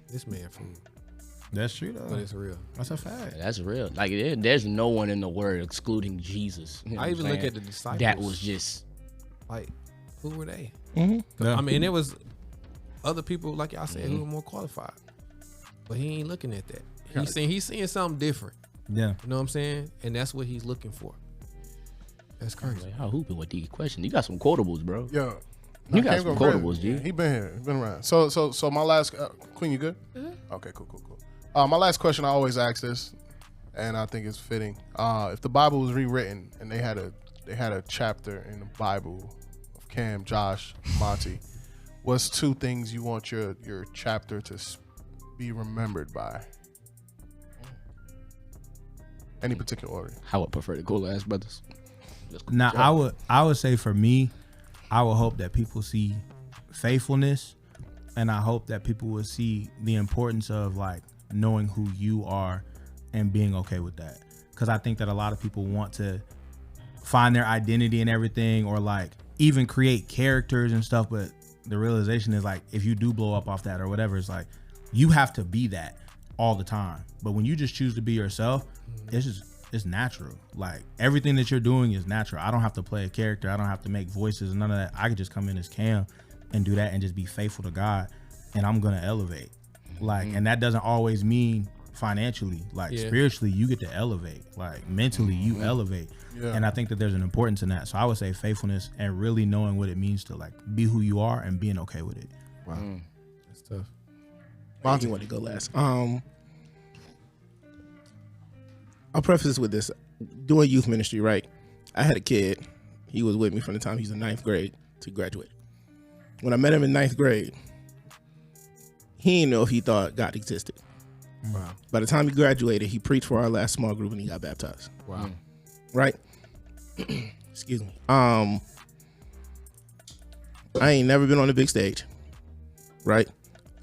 C: This man food.
F: That's true though.
C: But it's real.
F: That's a fact.
E: That's real. Like there's no one in the word excluding Jesus. You know
C: I even
E: what I'm
C: look
E: saying?
C: at the disciples.
E: That was just
C: like, who were they?
F: Yeah.
C: I mean, there was other people, like y'all said, who were more qualified. But he ain't looking at that. He's seeing something different.
F: Yeah.
C: You know what I'm saying? And that's what he's looking for. That's crazy.
E: like, how hooping with these questions? You got some quotables, bro.
A: Yeah.
E: You got some quotables, G.
A: He been here. He been around. So my last Queen, you good? Okay, cool. My last question, I always ask this, and I think it's fitting. If the Bible was rewritten and they had a chapter in the Bible of Cam, Josh, Monty, what's two things you want your chapter to be remembered by? Any particular order?
E: I would prefer to go last, brothers.
F: Now, I would say for me, I would hope that people see faithfulness, and I hope that people will see the importance of like knowing who you are and being okay with that. Because I think that a lot of people want to find their identity in everything, or like even create characters and stuff, but the realization is like, if you do blow up off that or whatever, it's like you have to be that all the time. But when you just choose to be yourself, it's natural. Like everything that you're doing is natural. I don't have to play a character. I don't have to make voices and none of that. I could just come in as Cam and do that and just be faithful to God, and I'm gonna elevate. Like, and that doesn't always mean financially. Like spiritually, you get to elevate. Like mentally, you elevate. Yeah. And I think that there's an importance in that. So I would say faithfulness and really knowing what it means to like be who you are and being okay with it.
A: Wow, that's tough.
D: Monty want to go last. I'll preface this with this. Doing youth ministry, right? I had a kid. He was with me from the time he was in 9th grade to graduate. When I met him in 9th grade, he didn't know if he thought God existed.
C: Wow.
D: By the time he graduated, he preached for our last small group and he got baptized.
C: Wow.
D: Right? Excuse me. I ain't never been on a big stage. Right?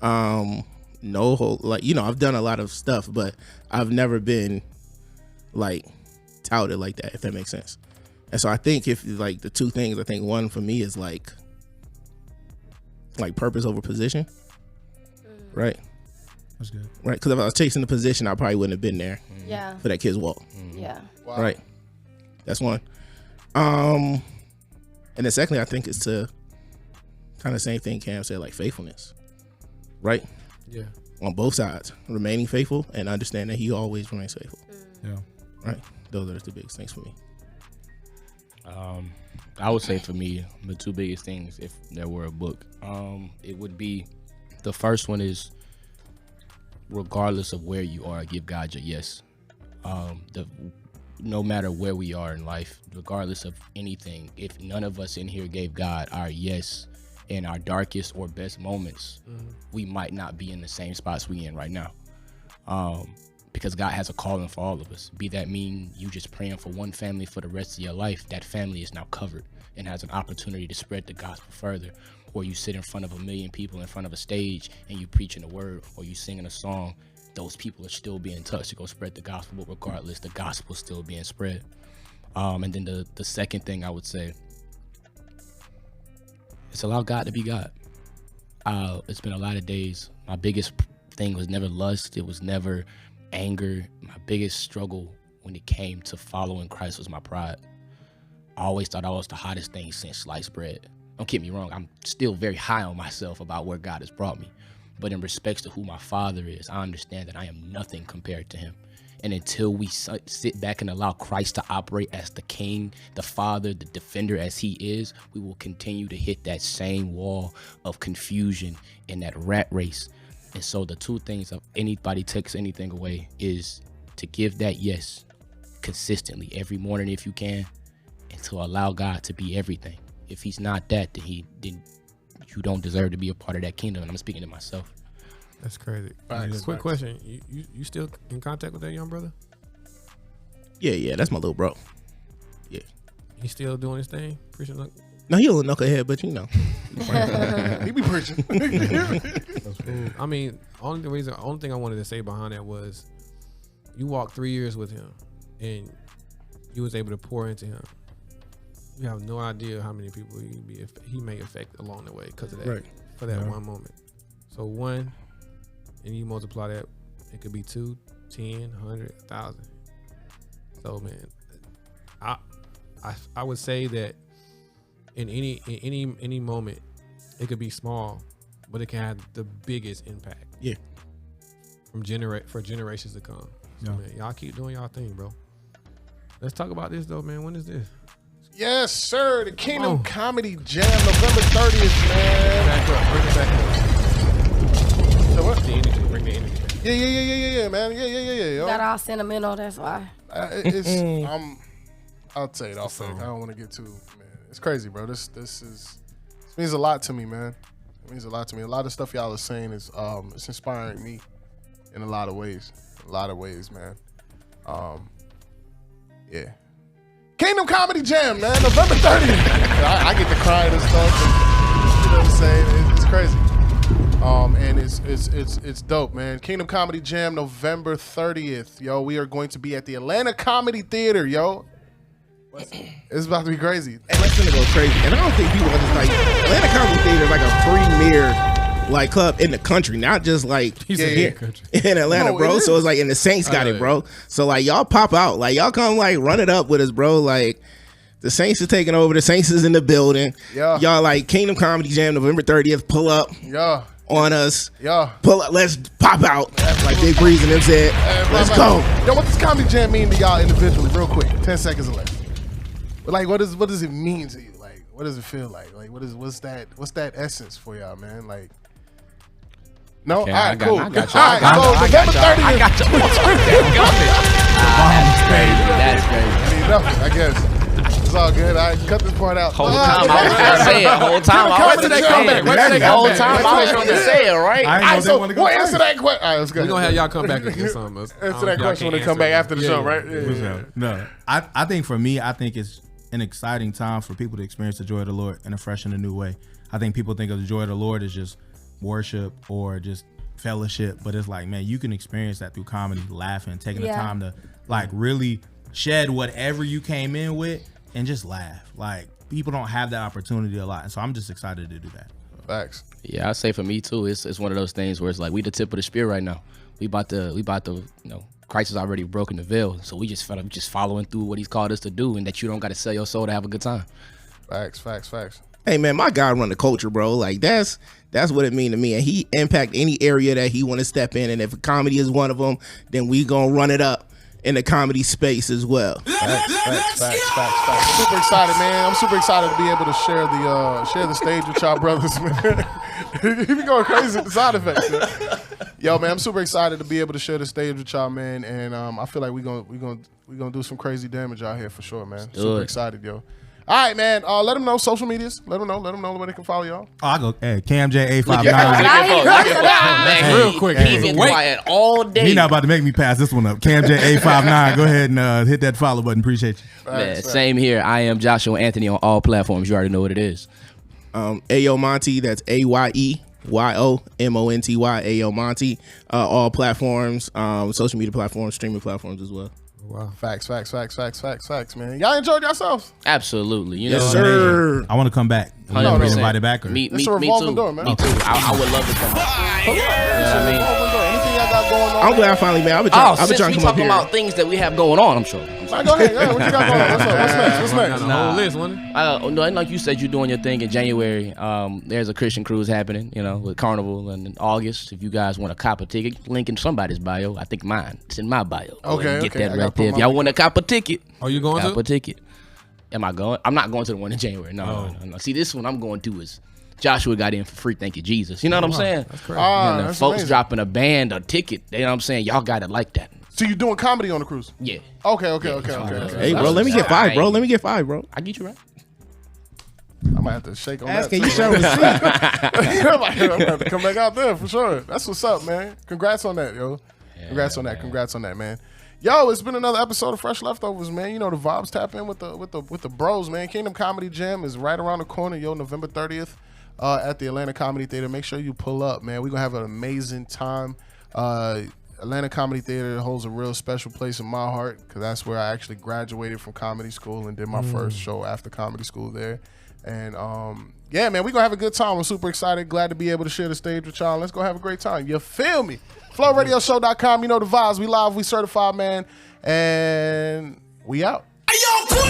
D: No whole, like, you know, I've done a lot of stuff, but I've never been like touted like that, if that makes sense. And so I think if like the two things, I think one for me is like purpose over position. Right?
F: That's good.
D: Right? Because if I was chasing the position, I probably wouldn't have been there
B: Yeah.
D: for that kid's walk.
B: Yeah.
A: Wow.
D: Right? That's one. And then secondly, I think it's to kind of same thing Cam said, like faithfulness. Right?
C: Yeah.
D: On both sides, remaining faithful and understand that he always remains faithful.
F: Yeah.
D: Right? Those are the biggest things for me.
E: I would say for me, the two biggest things, if there were a book, it would be, the first one is, regardless of where you are, give God your yes. No matter where we are in life, regardless of anything, if none of us in here gave God our yes in our darkest or best moments, we might not be in the same spots we in right now. Because God has a calling for all of us. Be that mean you just praying for one family for the rest of your life, that family is now covered and has an opportunity to spread the gospel further. Or you sit in front of 1 million people in front of a stage and you preaching a word, or you singing a song, those people are still being touched to go spread the gospel, but regardless, the gospel is still being spread. And then the second thing I would say, it's allow God to be God. It's been a lot of days. My biggest thing was never lust. It was never anger. My biggest struggle when it came to following Christ was my pride. I always thought I was the hottest thing since sliced bread. Don't get me wrong, I'm still very high on myself about where God has brought me. But in respects to who my father is, I understand that I am nothing compared to him. And until we sit back and allow Christ to operate as the king, the father, the defender as he is, we will continue to hit that same wall of confusion and that rat race. And so the two things, if anybody takes anything away, is to give that yes consistently every morning if you can, and to allow God to be everything. If he's not that, then you don't deserve to be a part of that kingdom. And I'm speaking to myself.
C: That's crazy.
A: Facts,
C: Quick
A: facts.
C: question. You still in contact with that young brother?
D: Yeah, that's my little bro. Yeah.
C: He still doing his thing? Preaching like
D: No, he a little knucklehead, but you know.
A: He be preaching.
C: that's cool. I mean, only thing I wanted to say behind that was you walked 3 years with him and you was able to pour into him. You have no idea how many people he may affect along the way because of that.
D: Right.
C: For that one moment. So one, and you multiply that, it could be 2, 10, 100, 1,000. So man, I would say that in any moment, it could be small, but it can have the biggest impact.
D: Yeah.
C: For generations to come. So
F: Yeah.
C: man, y'all keep doing y'all thing, bro. Let's talk about this though, man. When is this?
A: Yes, sir. The Kingdom
C: Oh.
A: Comedy Jam, November 30th, man.
C: Back up, bring it back up.
A: So what?
C: The energy, bring the energy back.
A: Yeah, man. Yeah.
B: Got
A: Yo.
B: all sentimental, that's why.
A: I'll tell you off. I don't want to get too, man. It's crazy, bro. This means a lot to me, man. It means a lot to me. A lot of stuff y'all are saying is it's inspiring me in a lot of ways. Man. Yeah. Kingdom Comedy Jam, man, November 30th. I get to crying and stuff. And, you know what I'm saying? It's crazy. And it's dope, man. Kingdom Comedy Jam, November 30th. Yo, we are going to be at the Atlanta Comedy Theater, yo. It's about to be crazy.
D: And that's gonna go crazy. And I don't think people understand, like, Atlanta Comedy Theater is like a premier like club in the country, not just like
A: Yeah.
D: in Atlanta,
A: No,
D: bro.
A: it
D: So
A: is.
D: it's like, and the Saints got
C: know,
D: it, bro. So like, y'all pop out, like y'all come like run it up with us, bro. Like the Saints are taking over. The Saints is in the building.
A: Yeah.
D: Y'all like Kingdom Comedy Jam, November 30th. Pull up
A: Yeah.
D: on us.
A: Yeah.
D: Pull up. Let's pop out. Like Big Breeze and them said. Let's go.
A: Yo, what does Comedy Jam mean to y'all individually, real quick? 10 seconds or less. Like, what does it mean to you? Like, what does it feel like? Like, what's that essence for y'all, man? Like, no,
E: Okay,
A: all right, cool.
E: I got
A: All right, so November 30th.
E: I got you. That's crazy.
A: I mean, nothing, I guess. It's all good. I cut this part out.
E: Whole time I was gonna say it. Whole time I was gonna say it. Whole time I was gonna say it, right?
F: I ain't know they want to go
A: We'll answer
F: first.
A: that question. All right, let's go.
C: We're gonna have y'all come back and get something.
A: Answer that question when they come back after the show, right? Yeah.
F: No, I think for me, I think it's an exciting time for people to experience the joy of the Lord in a fresh and a new way. I think people think of the joy of the Lord as just worship or just fellowship, but it's like, man, you can experience that through comedy, laughing, taking the time to like really shed whatever you came in with and just laugh. Like, people don't have that opportunity a lot, and so I'm just excited to do that.
A: Facts.
E: Yeah, I say for me too, it's one of those things where it's like we the tip of the spear right now. We about to, you know, Christ has already broken the veil, so we just following through what He's called us to do, and that you don't got to sell your soul to have a good time.
A: Facts.
D: Hey man, my God run the culture, bro. Like that's what it mean to me, and He impact any area that He want to step in, and if comedy is one of them, then we gonna run it up in the comedy space as well.
A: Facts. Super excited, man. I'm super excited to be able to share the stage with y'all brothers, man. You be going crazy with the sound effects. Man. Yo, man, I'm super excited to be able to share the stage with y'all, man. And I feel like we gonna do some crazy damage out here for sure, man. Super excited, yo. All right, man. Let them know social medias. Let them know where they can follow y'all.
F: Oh, I go, hey, CamJ859.
E: Man,
C: real quick.
E: He's been quiet all day.
F: He not about to make me pass this one up. CamJ859. Go ahead and hit that follow button. Appreciate you.
E: Man, same here. I am Joshua Anthony on all platforms. You already know what it is.
D: AyeYoMonty. That's AyeYoMonty. AyeYoMonty. All platforms, social media platforms, streaming platforms as well.
A: Wow. Facts, man. Y'all enjoyed yourselves?
E: Absolutely. You
D: Yes,
E: know,
D: sir.
F: I want to come back.
E: 100%.
F: Get invited back. Or?
E: Me
A: It's a revolving
E: too.
A: door, man.
E: Me too. I would love to come back. You know what I mean?
A: Anything y'all got going on?
D: I'm glad I finally, man. I've been
E: Since
D: trying
E: we
D: to come up
E: talking
D: here.
E: about things that we have going on, I'm sure.
A: All right, go ahead. Yeah, what you got going on? What's next? What's next?
C: Got a whole list, wasn't it?
E: No, like you said, you're doing your thing in January. There's a Christian cruise happening, you know, with Carnival, and in August, if you guys want to cop a ticket, link in somebody's bio. I think mine. It's in my bio.
A: Okay,
E: Get
A: okay.
E: that right there. If y'all want to cop a ticket,
C: Are you going
E: cop
C: to?
E: a ticket. Am I going? I'm not going to the one in January. No. See, this one I'm going to is Joshua got in for free. Thank you, Jesus. You know what I'm saying?
C: That's crazy.
E: And the
A: That's
E: folks
A: amazing.
E: dropping a band, a ticket. You know what I'm saying? Y'all got it like that.
A: So you doing comedy on the cruise?
E: Yeah.
A: Okay.
D: Hey, bro, let me get five, bro. Let me get five, bro.
E: I get you right.
A: I might have to shake on
D: Ask,
A: that.
D: can you show receipt?
A: I'm gonna have to come back out there for sure. That's what's up, man. Congrats on that, yo. Congrats on that, man. Yo, it's been another episode of Fresh Leftovers, man. You know the vibes. Tap in with the bros, man. Kingdom Comedy Jam is right around the corner, yo. November 30th at the Atlanta Comedy Theater. Make sure you pull up, man. We're gonna have an amazing time. Atlanta Comedy Theater holds a real special place in my heart because that's where I actually graduated from comedy school and did my first show after comedy school there. And yeah, man, we're gonna have a good time. I'm super excited, glad to be able to share the stage with y'all. Let's go have a great time. You feel me? FlowRadioShow.com. You know the vibes. We live, we certified, man, and we out.
G: Hey, yo, pull up!